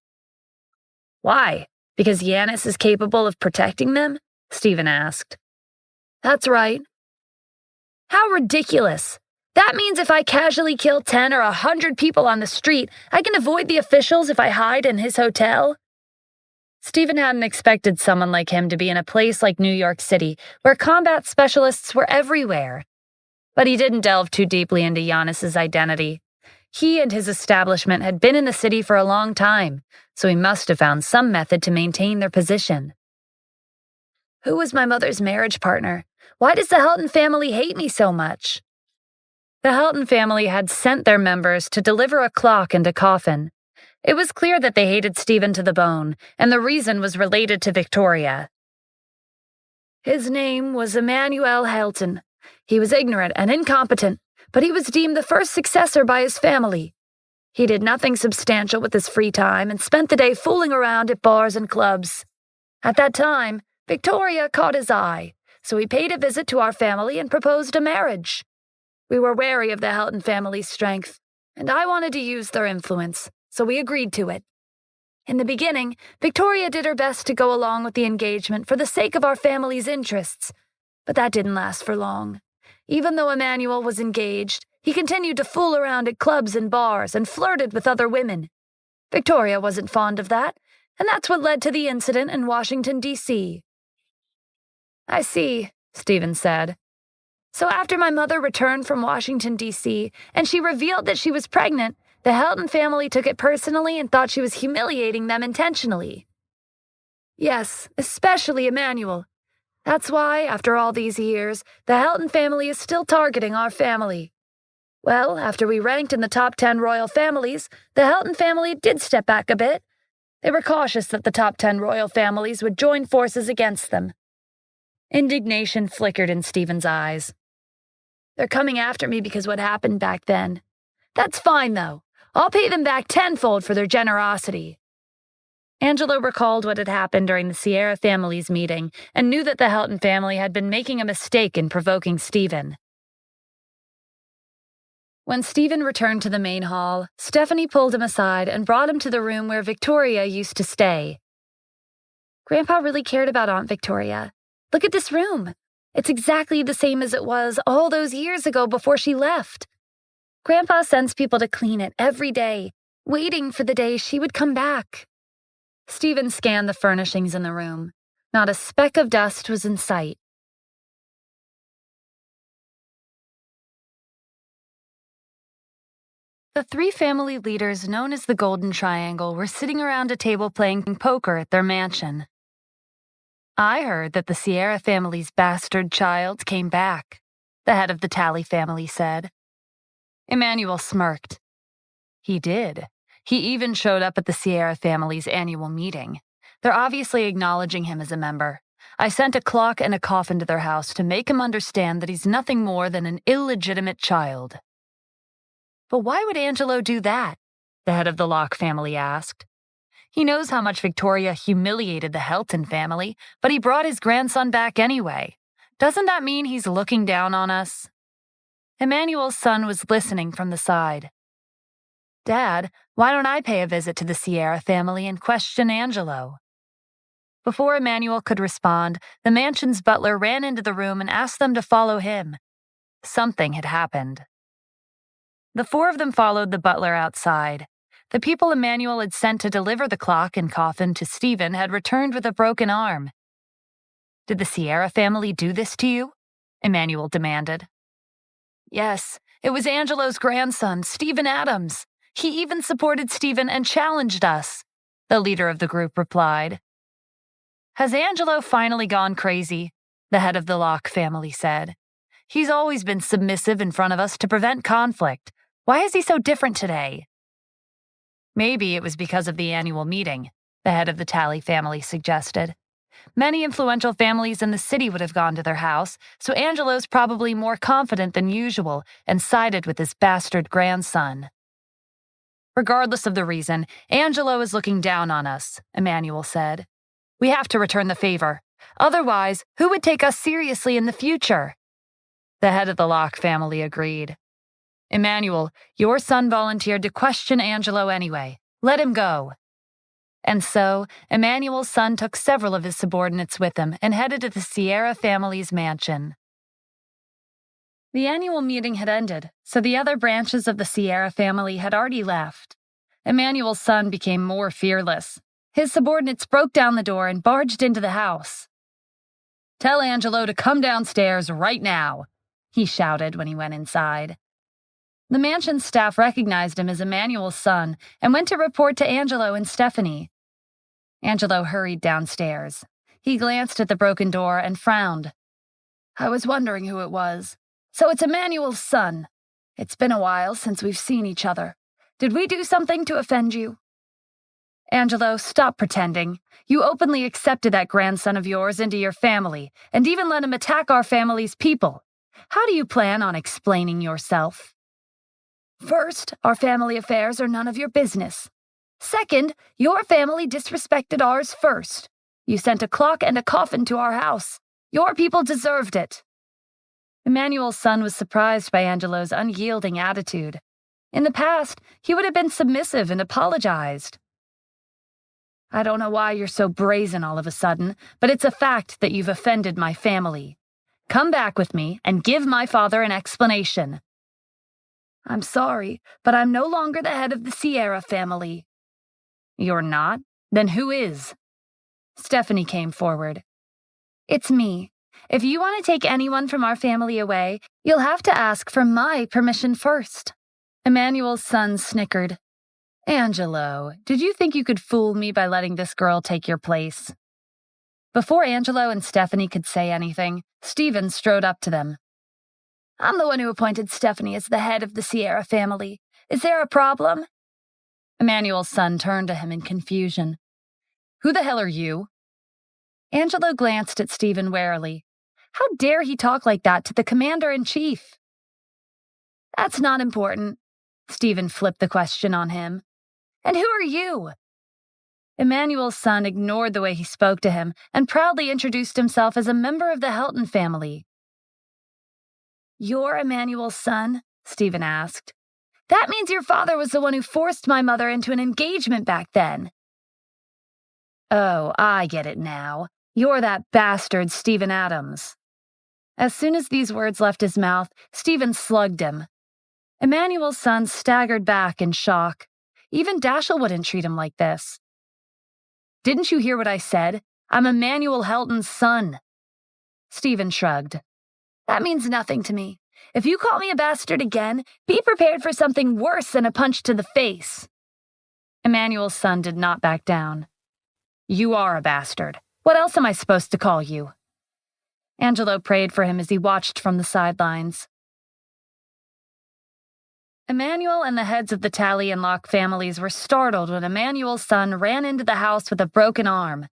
Speaker 1: "Why? Because Yanis is capable of protecting them?" Stephen asked. "That's right." "How ridiculous! That means if I casually kill 10 or 100 people on the street, I can avoid the officials if I hide in his hotel." Stephen hadn't expected someone like him to be in a place like New York City, where combat specialists were everywhere. But he didn't delve too deeply into Giannis's identity. He and his establishment had been in the city for a long time, so he must have found some method to maintain their position. "Who was my mother's marriage partner? Why does the Helton family hate me so much?" The Helton family had sent their members to deliver a clock and a coffin. It was clear that they hated Stephen to the bone, and the reason was related to Victoria. "His name was Emmanuel Helton. He was ignorant and incompetent, but he was deemed the first successor by his family. He did nothing substantial with his free time and spent the day fooling around at bars and clubs. At that time, Victoria caught his eye, so he paid a visit to our family and proposed a marriage. We were wary of the Helton family's strength, and I wanted to use their influence, so we agreed to it. In the beginning, Victoria did her best to go along with the engagement for the sake of our family's interests, but that didn't last for long. Even though Emmanuel was engaged, he continued to fool around at clubs and bars and flirted with other women. Victoria wasn't fond of that, and that's what led to the incident in Washington, D.C. "I see," Stephen said. "So after my mother returned from Washington, D.C., and she revealed that she was pregnant, the Helton family took it personally and thought she was humiliating them intentionally." "Yes, especially Emmanuel. That's why, after all these years, the Helton family is still targeting our family. Well, after we ranked in the top 10 royal families, the Helton family did step back a bit. They were cautious that the top 10 royal families would join forces against them." Indignation flickered in Stephen's eyes. "They're coming after me because what happened back then. That's fine, though. I'll pay them back tenfold for their generosity." Angelo recalled what had happened during the Sierra family's meeting and knew that the Helton family had been making a mistake in provoking Stephen. When Stephen returned to the main hall, Stephanie pulled him aside and brought him to the room where Victoria used to stay. "Grandpa really cared about Aunt Victoria. Look at this room. It's exactly the same as it was all those years ago before she left. Grandpa sends people to clean it every day. waiting for the day she would come back. Stephen scanned the furnishings in the room. Not a speck of dust was in sight. The three family leaders known as the Golden Triangle were sitting around a table playing poker at their mansion. I heard that the Sierra family's bastard child came back, the head of the Talley family said. Emmanuel smirked. He did. He even showed up at the Sierra family's annual meeting. They're obviously acknowledging him as a member. I sent a clock and a coffin to their house to make him understand that he's nothing more than an illegitimate child. But why would Angelo do that? The head of the Locke family asked. He knows how much Victoria humiliated the Helton family, but he brought his grandson back anyway. Doesn't that mean he's looking down on us? Emmanuel's son was listening from the side. Dad, why don't I pay a visit to the Sierra family and question Angelo? Before Emmanuel could respond, the mansion's butler ran into the room and asked them to follow him. Something had happened. The four of them followed the butler outside. The people Emmanuel had sent to deliver the clock and coffin to Stephen had returned with a broken arm. Did the Sierra family do this to you? Emmanuel demanded. Yes, it was Angelo's grandson, Stephen Adams. He even supported Stephen and challenged us, the leader of the group replied. Has Angelo finally gone crazy? The head of the Locke family said. He's always been submissive in front of us to prevent conflict. Why is he so different today? Maybe it was because of the annual meeting, the head of the Talley family suggested. Many influential families in the city would have gone to their house, so Angelo's probably more confident than usual and sided with his bastard grandson. Regardless of the reason, Angelo is looking down on us, Emmanuel said. We have to return the favor. Otherwise, who would take us seriously in the future? The head of the Locke family agreed. Emmanuel, your son volunteered to question Angelo anyway. Let him go. And so, Emmanuel's son took several of his subordinates with him and headed to the Sierra family's mansion. The annual meeting had ended, so the other branches of the Sierra family had already left. Emmanuel's son became more fearless. His subordinates broke down the door and barged into the house. Tell Angelo to come downstairs right now, he shouted when he went inside. The mansion staff recognized him as Emmanuel's son and went to report to Angelo and Stephanie. Angelo hurried downstairs. He glanced at the broken door and frowned. I was wondering who it was. So it's Emmanuel's son. It's been a while since we've seen each other. Did we do something to offend you? Angelo, stop pretending. You openly accepted that grandson of yours into your family and even let him attack our family's people. How do you plan on explaining yourself? First, our family affairs are none of your business. Second, your family disrespected ours first. You sent a clock and a coffin to our house. Your people deserved it. Emmanuel's son was surprised by Angelo's unyielding attitude. In the past, he would have been submissive and apologized. I don't know why you're so brazen all of a sudden, but it's a fact that you've offended my family. Come back with me and give my father an explanation. I'm sorry, but I'm no longer the head of the Sierra family. You're not? Then who is? Stephanie came forward. It's me. If you want to take anyone from our family away, you'll have to ask for my permission first. Emmanuel's son snickered. Angelo, did you think you could fool me by letting this girl take your place? Before Angelo and Stephanie could say anything, Stephen strode up to them. I'm the one who appointed Stephanie as the head of the Sierra family. Is there a problem? Emmanuel's son turned to him in confusion. Who the hell are you? Angelo glanced at Stephen warily. How dare he talk like that to the commander-in-chief? That's not important. Stephen flipped the question on him. And who are you? Emmanuel's son ignored the way he spoke to him and proudly introduced himself as a member of the Helton family. You're Emmanuel's son? Stephen asked. That means your father was the one who forced my mother into an engagement back then. Oh, I get it now. You're that bastard Stephen Adams. As soon as these words left his mouth, Stephen slugged him. Emmanuel's son staggered back in shock. Even Dashiell wouldn't treat him like this. Didn't you hear what I said? I'm Emmanuel Helton's son. Stephen shrugged. That means nothing to me. If you call me a bastard again, be prepared for something worse than a punch to the face. Emmanuel's son did not back down. You are a bastard. What else am I supposed to call you? Angelo prayed for him as he watched from the sidelines. Emmanuel and the heads of the Talley and Locke families were startled when Emmanuel's son ran into the house with a broken arm.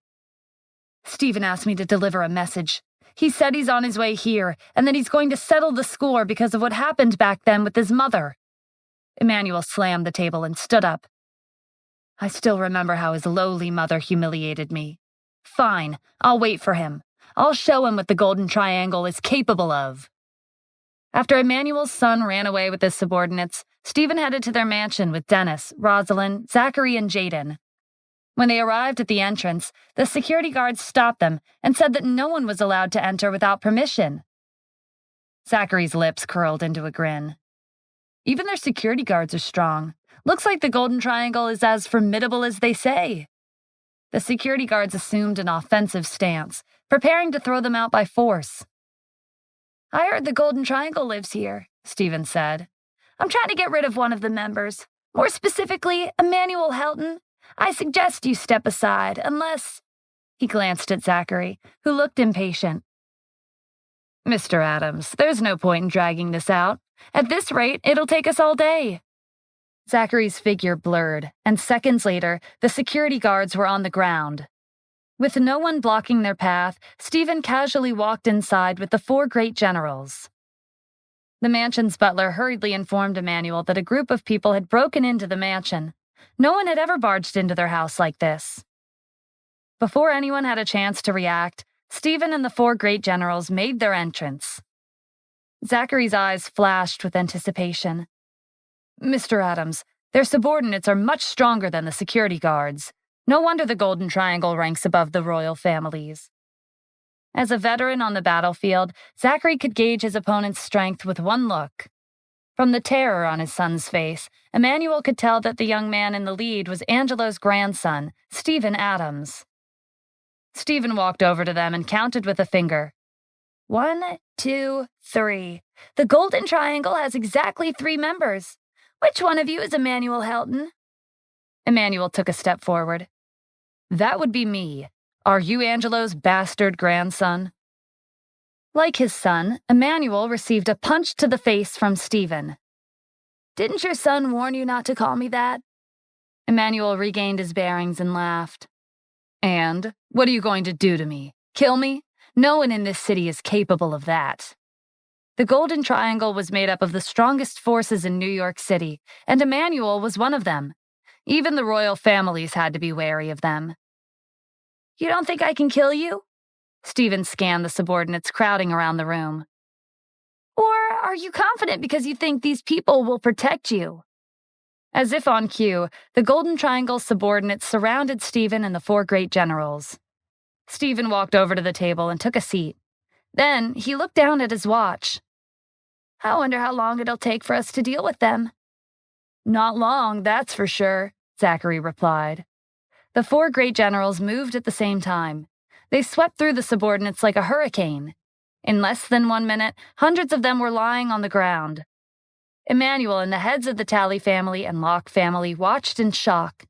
Speaker 1: Stephen asked me to deliver a message. He said he's on his way here, and that he's going to settle the score because of what happened back then with his mother. Emmanuel slammed the table and stood up. I still remember how his lowly mother humiliated me. Fine, I'll wait for him. I'll show him what the Golden Triangle is capable of. After Emmanuel's son ran away with his subordinates, Stephen headed to their mansion with Dennis, Rosalind, Zachary, and Jaden. When they arrived at the entrance, the security guards stopped them and said that no one was allowed to enter without permission. Zachary's lips curled into a grin. Even their security guards are strong. Looks like the Golden Triangle is as formidable as they say. The security guards assumed an offensive stance, preparing to throw them out by force. I heard the Golden Triangle lives here, Stephen said. I'm trying to get rid of one of the members. More specifically, Emmanuel Helton. I suggest you step aside, unless... He glanced at Zachary, who looked impatient. Mr. Adams, there's no point in dragging this out. At this rate, it'll take us all day. Zachary's figure blurred, and seconds later, the security guards were on the ground. With no one blocking their path, Stephen casually walked inside with the four great generals. The mansion's butler hurriedly informed Emmanuel that a group of people had broken into the mansion. No one had ever barged into their house like this. Before anyone had a chance to react, Stephen and the four great generals made their entrance. Zachary's eyes flashed with anticipation. Mr. Adams, their subordinates are much stronger than the security guards. No wonder the Golden Triangle ranks above the royal families. As a veteran on the battlefield, Zachary could gauge his opponent's strength with one look. From the terror on his son's face, Emmanuel could tell that the young man in the lead was Angelo's grandson, Stephen Adams. Stephen walked over to them and counted with a finger. 1, 2, 3. The Golden Triangle has exactly 3 members. Which one of you is Emmanuel Helton? Emmanuel took a step forward. That would be me. Are you Angelo's bastard grandson? Like his son, Emmanuel received a punch to the face from Stephen. Didn't your son warn you not to call me that? Emmanuel regained his bearings and laughed. And what are you going to do to me? Kill me? No one in this city is capable of that. The Golden Triangle was made up of the strongest forces in New York City, and Emmanuel was one of them. Even the royal families had to be wary of them. You don't think I can kill you? Stephen scanned the subordinates crowding around the room. Or are you confident because you think these people will protect you? As if on cue, the Golden Triangle subordinates surrounded Stephen and the four great generals. Stephen walked over to the table and took a seat. Then he looked down at his watch. I wonder how long it'll take for us to deal with them. Not long, that's for sure, Zachary replied. The four great generals moved at the same time. They swept through the subordinates like a hurricane. In less than 1 minute, hundreds of them were lying on the ground. Emmanuel and the heads of the Talley family and Locke family watched in shock.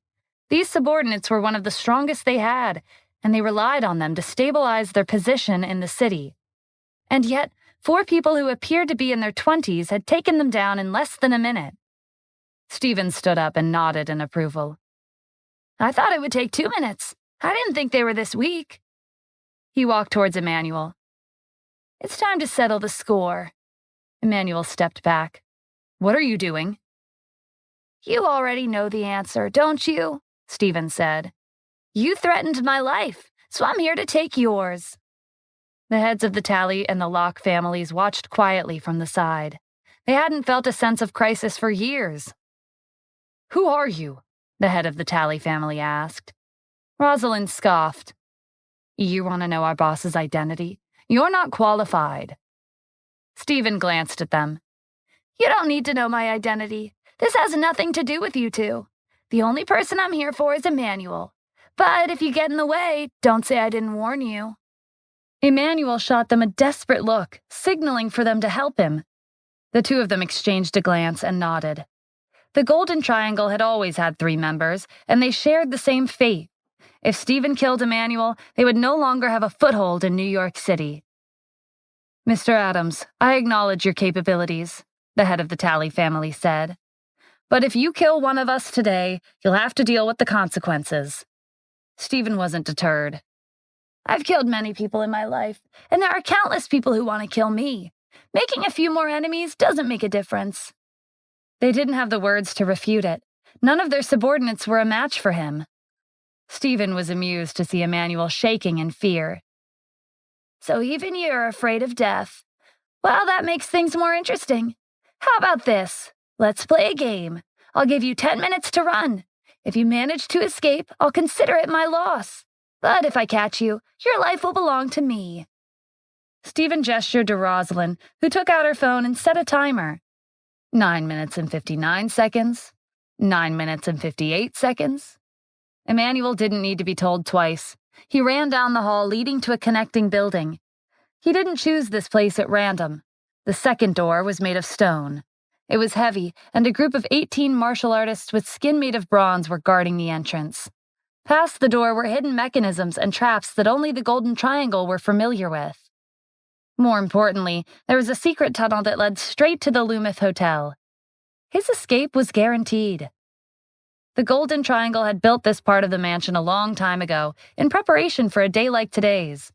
Speaker 1: These subordinates were one of the strongest they had, and they relied on them to stabilize their position in the city. And yet, 4 people who appeared to be in their 20s had taken them down in less than a minute. Stephen stood up and nodded in approval. I thought it would take 2 minutes. I didn't think they were this weak. He walked towards Emmanuel. It's time to settle the score. Emmanuel stepped back. What are you doing? You already know the answer, don't you? Stephen said. You threatened my life, so I'm here to take yours. The heads of the Talley and the Locke families watched quietly from the side. They hadn't felt a sense of crisis for years. Who are you? The head of the Talley family asked. Rosalind scoffed. You want to know our boss's identity? You're not qualified. Stephen glanced at them. You don't need to know my identity. This has nothing to do with you two. The only person I'm here for is Emmanuel. But if you get in the way, don't say I didn't warn you." Emmanuel shot them a desperate look, signaling for them to help him. The two of them exchanged a glance and nodded. The Golden Triangle had always had 3 members, and they shared the same fate. If Stephen killed Emmanuel, they would no longer have a foothold in New York City. "Mr. Adams, I acknowledge your capabilities," the head of the Talley family said. "But if you kill one of us today, you'll have to deal with the consequences." Stephen wasn't deterred. "I've killed many people in my life, and there are countless people who want to kill me. Making a few more enemies doesn't make a difference." They didn't have the words to refute it. None of their subordinates were a match for him. Stephen was amused to see Emmanuel shaking in fear. "So even you're afraid of death? Well, that makes things more interesting. How about this? Let's play a game. I'll give you 10 minutes to run. If you manage to escape, I'll consider it my loss. But if I catch you, your life will belong to me." Stephen gestured to Rosalind, who took out her phone and set a timer. 9 minutes and 59 seconds. 9 minutes and 58 seconds. Emmanuel didn't need to be told twice. He ran down the hall leading to a connecting building. He didn't choose this place at random. The second door was made of stone. It was heavy, and a group of 18 martial artists with skin made of bronze were guarding the entrance. Past the door were hidden mechanisms and traps that only the Golden Triangle were familiar with. More importantly, there was a secret tunnel that led straight to the Loomis Hotel. His escape was guaranteed. The Golden Triangle had built this part of the mansion a long time ago, in preparation for a day like today's.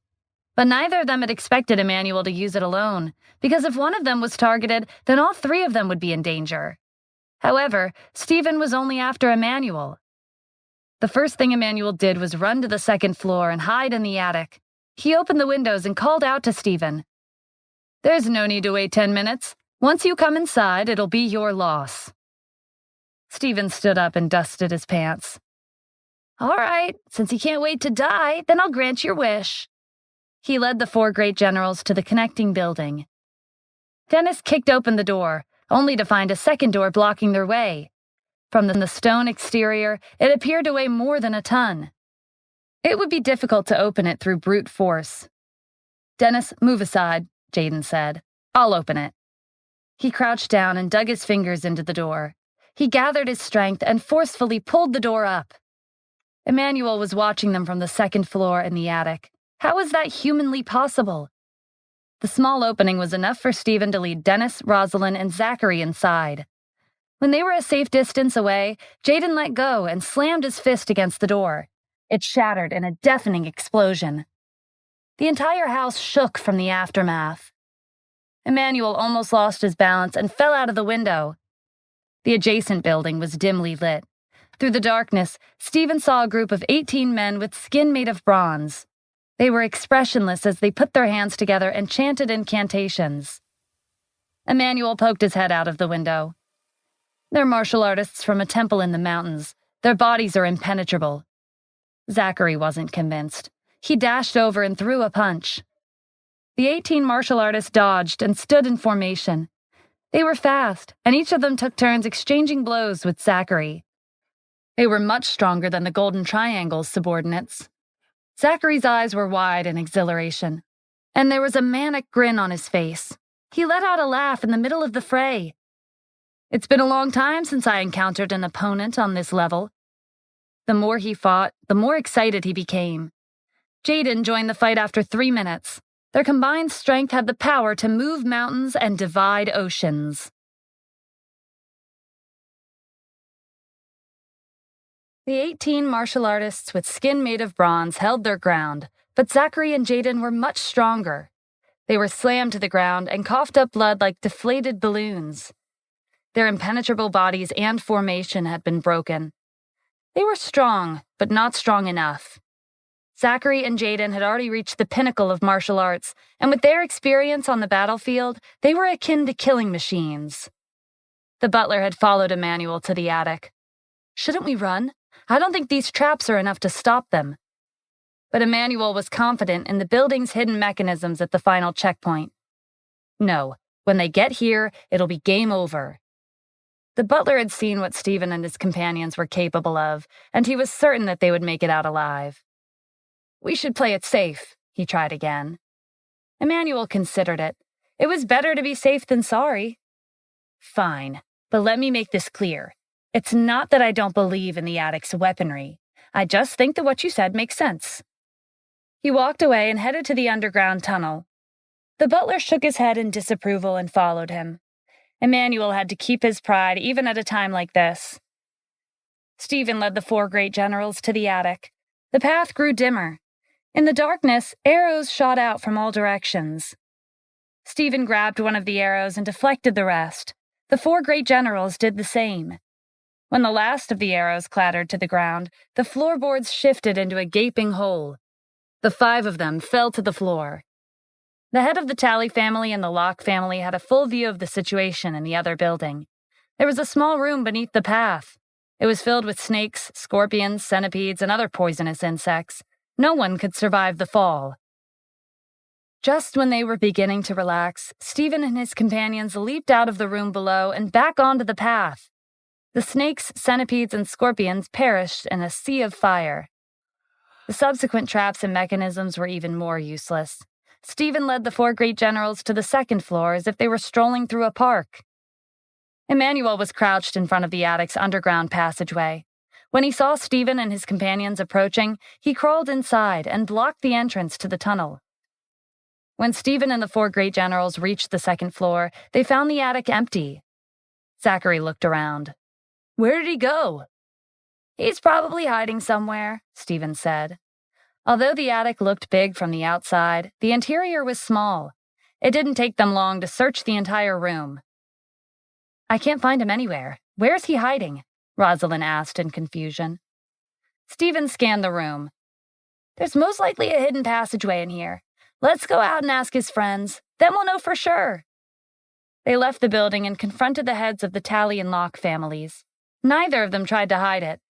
Speaker 1: But neither of them had expected Emmanuel to use it alone, because if one of them was targeted, then all 3 of them would be in danger. However, Stephen was only after Emmanuel. The first thing Emmanuel did was run to the second floor and hide in the attic. He opened the windows and called out to Stephen. "There's no need to wait 10 minutes. Once you come inside, it'll be your loss." Stephen stood up and dusted his pants. "All right, since you can't wait to die, then I'll grant your wish." He led the 4 great generals to the connecting building. Dennis kicked open the door, only to find a second door blocking their way. From the stone exterior, it appeared to weigh more than a ton. It would be difficult to open it through brute force. "Dennis, move aside," Jaden said. "I'll open it." He crouched down and dug his fingers into the door. He gathered his strength and forcefully pulled the door up. Emmanuel was watching them from the second floor in the attic. How was that humanly possible? The small opening was enough for Stephen to lead Dennis, Rosalind, and Zachary inside. When they were a safe distance away, Jaden let go and slammed his fist against the door. It shattered in a deafening explosion. The entire house shook from the aftermath. Emmanuel almost lost his balance and fell out of the window. The adjacent building was dimly lit. Through the darkness, Stephen saw a group of 18 men with skin made of bronze. They were expressionless as they put their hands together and chanted incantations. Emmanuel poked his head out of the window. "They're martial artists from a temple in the mountains. Their bodies are impenetrable." Zachary wasn't convinced. He dashed over and threw a punch. The 18 martial artists dodged and stood in formation. They were fast, and each of them took turns exchanging blows with Zachary. They were much stronger than the Golden Triangle's subordinates. Zachary's eyes were wide in exhilaration, and there was a manic grin on his face. He let out a laugh in the middle of the fray. "It's been a long time since I encountered an opponent on this level." The more he fought, the more excited he became. Jaden joined the fight after 3 minutes. Their combined strength had the power to move mountains and divide oceans. The 18 martial artists with skin made of bronze held their ground, but Zachary and Jaden were much stronger. They were slammed to the ground and coughed up blood like deflated balloons. Their impenetrable bodies and formation had been broken. They were strong, but not strong enough. Zachary and Jaden had already reached the pinnacle of martial arts, and with their experience on the battlefield, they were akin to killing machines. The butler had followed Emmanuel to the attic. "Shouldn't we run? I don't think these traps are enough to stop them." But Emmanuel was confident in the building's hidden mechanisms at the final checkpoint. "No, when they get here, it'll be game over." The butler had seen what Stephen and his companions were capable of, and he was certain that they would make it out alive. "We should play it safe," he tried again. Emmanuel considered it. It was better to be safe than sorry. "Fine, but let me make this clear. It's not that I don't believe in the attic's weaponry. I just think that what you said makes sense." He walked away and headed to the underground tunnel. The butler shook his head in disapproval and followed him. Emmanuel had to keep his pride even at a time like this. Stephen led the 4 great generals to the attic. The path grew dimmer. In the darkness, arrows shot out from all directions. Stephen grabbed one of the arrows and deflected the rest. The 4 great generals did the same. When the last of the arrows clattered to the ground, the floorboards shifted into a gaping hole. The 5 of them fell to the floor. The head of the Tally family and the Locke family had a full view of the situation in the other building. There was a small room beneath the path. It was filled with snakes, scorpions, centipedes, and other poisonous insects. No one could survive the fall. Just when they were beginning to relax, Stephen and his companions leaped out of the room below and back onto the path. The snakes, centipedes, and scorpions perished in a sea of fire. The subsequent traps and mechanisms were even more useless. Stephen led the 4 great generals to the 2nd floor as if they were strolling through a park. Emmanuel was crouched in front of the attic's underground passageway. When he saw Stephen and his companions approaching, he crawled inside and blocked the entrance to the tunnel. When Stephen and the 4 great generals reached the 2nd floor, they found the attic empty. Zachary looked around. "Where did he go?" "He's probably hiding somewhere," Stephen said. Although the attic looked big from the outside, the interior was small. It didn't take them long to search the entire room. "I can't find him anywhere. Where's he hiding?" Rosalind asked in confusion. Stephen scanned the room. "There's most likely a hidden passageway in here. Let's go out and ask his friends. Then we'll know for sure." They left the building and confronted the heads of the Tally and Locke families. Neither of them tried to hide it.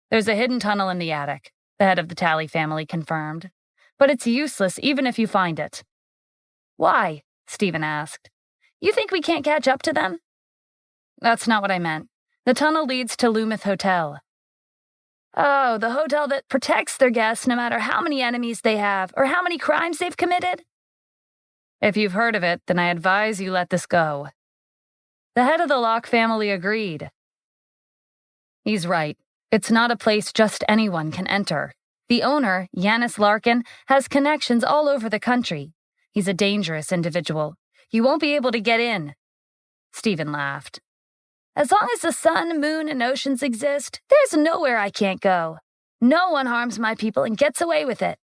Speaker 1: "There's a hidden tunnel in the attic," the head of the Tally family confirmed. "But it's useless even if you find it." "Why?" Stephen asked. "You think we can't catch up to them?" "That's not what I meant. The tunnel leads to Loomis Hotel." "Oh, the hotel that protects their guests no matter how many enemies they have or how many crimes they've committed?" "If you've heard of it, then I advise you let this go." The head of the Locke family agreed. "He's right. It's not a place just anyone can enter. The owner, Yanis Larkin, has connections all over the country. He's a dangerous individual. You won't be able to get in." Stephen laughed. "As long as the sun, moon, and oceans exist, there's nowhere I can't go. No one harms my people and gets away with it."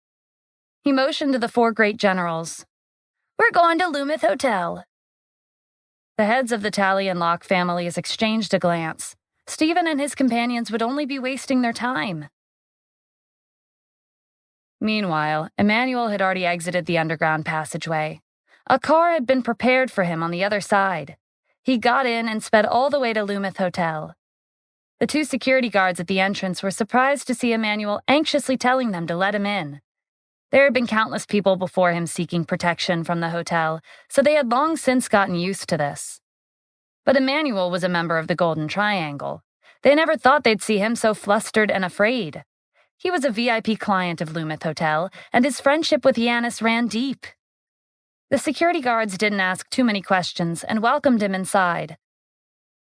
Speaker 1: He motioned to the 4 great generals. "We're going to Loomis Hotel." The heads of the Tally and Locke families exchanged a glance. Stephen and his companions would only be wasting their time. Meanwhile, Emmanuel had already exited the underground passageway. A car had been prepared for him on the other side. He got in and sped all the way to Loomis Hotel. The 2 security guards at the entrance were surprised to see Emmanuel anxiously telling them to let him in. There had been countless people before him seeking protection from the hotel, so they had long since gotten used to this. But Emmanuel was a member of the Golden Triangle. They never thought they'd see him so flustered and afraid. He was a VIP client of Loomis Hotel, and his friendship with Yanis ran deep. The security guards didn't ask too many questions and welcomed him inside.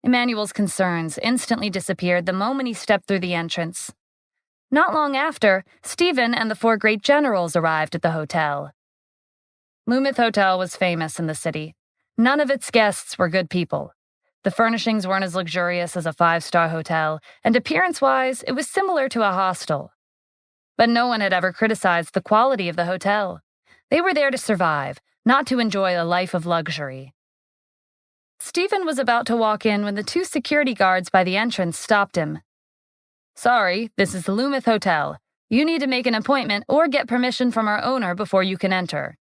Speaker 1: Emmanuel's concerns instantly disappeared the moment he stepped through the entrance. Not long after, Stephen and the 4 great generals arrived at the hotel. Loomis Hotel was famous in the city. None of its guests were good people. The furnishings weren't as luxurious as a 5-star hotel, and appearance-wise, it was similar to a hostel. But no one had ever criticized the quality of the hotel. They were there to survive, not to enjoy a life of luxury. Stephen was about to walk in when the 2 security guards by the entrance stopped him. "Sorry, this is the Loomis Hotel. You need to make an appointment or get permission from our owner before you can enter."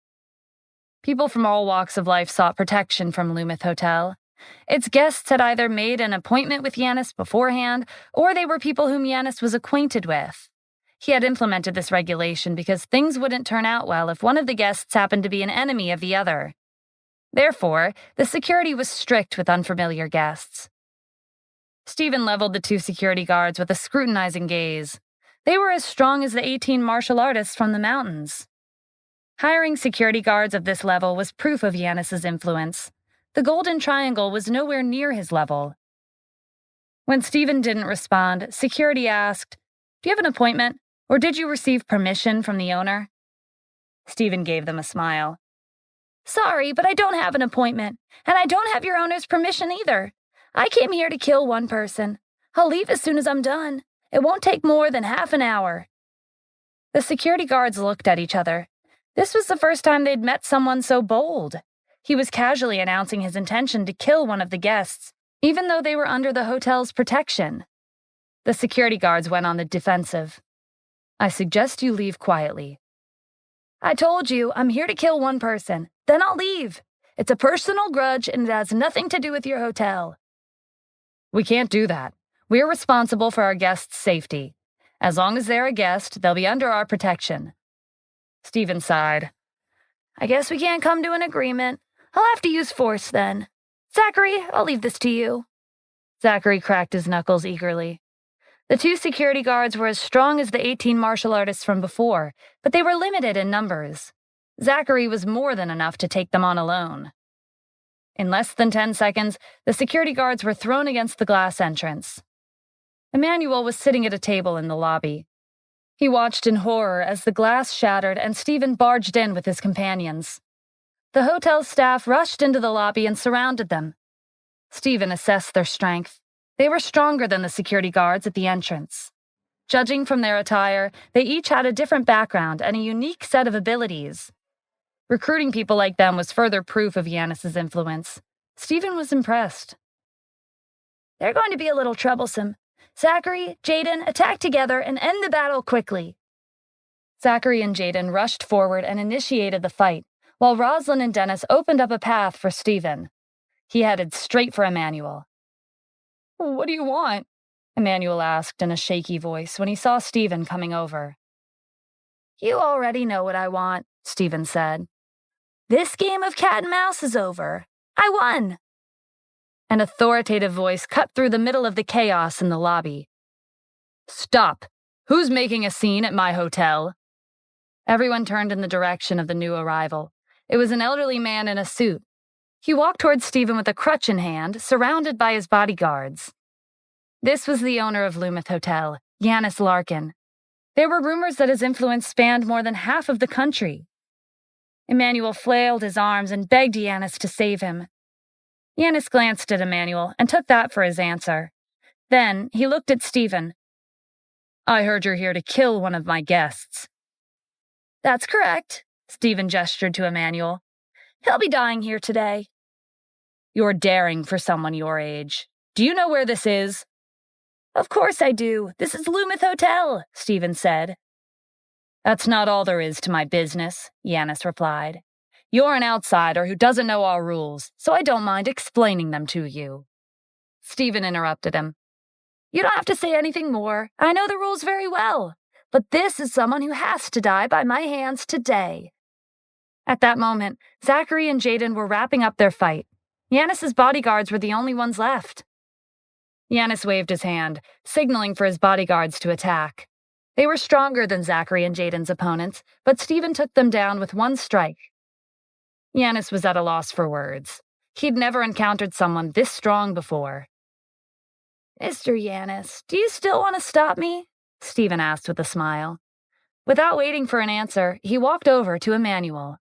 Speaker 1: People from all walks of life sought protection from Loomis Hotel. Its guests had either made an appointment with Yanis beforehand, or they were people whom Yanis was acquainted with. He had implemented this regulation because things wouldn't turn out well if one of the guests happened to be an enemy of the other. Therefore, the security was strict with unfamiliar guests. Stephen leveled the two security guards with a scrutinizing gaze. They were as strong as the 18 martial artists from the mountains. Hiring security guards of this level was proof of Yanis's influence. The Golden Triangle was nowhere near his level. When Stephen didn't respond, security asked, "Do you have an appointment, or did you receive permission from the owner?" Stephen gave them a smile. "Sorry, but I don't have an appointment, and I don't have your owner's permission either. I came here to kill one person. I'll leave as soon as I'm done. It won't take more than half an hour." The security guards looked at each other. This was the first time they'd met someone so bold. He was casually announcing his intention to kill one of the guests, even though they were under the hotel's protection. The security guards went on the defensive. "I suggest you leave quietly." "I told you, I'm here to kill one person. Then I'll leave. It's a personal grudge and it has nothing to do with your hotel." "We can't do that. We're responsible for our guests' safety. As long as they're a guest, they'll be under our protection." Stephen sighed. "I guess we can't come to an agreement. I'll have to use force then. Zachary, I'll leave this to you." Zachary cracked his knuckles eagerly. The two security guards were as strong as the 18 martial artists from before, but they were limited in numbers. Zachary was more than enough to take them on alone. In less than 10 seconds, the security guards were thrown against the glass entrance. Emmanuel was sitting at a table in the lobby. He watched in horror as the glass shattered and Stephen barged in with his companions. The hotel staff rushed into the lobby and surrounded them. Stephen assessed their strength. They were stronger than the security guards at the entrance. Judging from their attire, they each had a different background and a unique set of abilities. Recruiting people like them was further proof of Yanis's influence. Stephen was impressed. "They're going to be a little troublesome. Zachary, Jaden, attack together and end the battle quickly." Zachary and Jaden rushed forward and initiated the fight, while Roslyn and Dennis opened up a path for Stephen. He headed straight for Emmanuel. "What do you want?" Emmanuel asked in a shaky voice when he saw Stephen coming over. "You already know what I want," Stephen said. "This game of cat and mouse is over. I won." An authoritative voice cut through the middle of the chaos in the lobby. "Stop! Who's making a scene at my hotel?" Everyone turned in the direction of the new arrival. It was an elderly man in a suit. He walked towards Stephen with a crutch in hand, surrounded by his bodyguards. This was the owner of Lumith Hotel, Yanis Larkin. There were rumors that his influence spanned more than half of the country. Emmanuel flailed his arms and begged Yanis to save him. Yanis glanced at Emmanuel and took that for his answer. Then he looked at Stephen. "I heard you're here to kill one of my guests." "That's correct," Stephen gestured to Emmanuel. "He'll be dying here today." "You're daring for someone your age. Do you know where this is?" "Of course I do. This is Lumith Hotel," Stephen said. "That's not all there is to my business," Yanis replied. "You're an outsider who doesn't know our rules, so I don't mind explaining them to you." Stephen interrupted him. "You don't have to say anything more. I know the rules very well. But this is someone who has to die by my hands today." At that moment, Zachary and Jaden were wrapping up their fight. Yanis's bodyguards were the only ones left. Yanis waved his hand, signaling for his bodyguards to attack. They were stronger than Zachary and Jaden's opponents, but Stephen took them down with one strike. Yanis was at a loss for words. He'd never encountered someone this strong before. "Mr. Yanis, do you still want to stop me?" Stephen asked with a smile. Without waiting for an answer, he walked over to Emmanuel.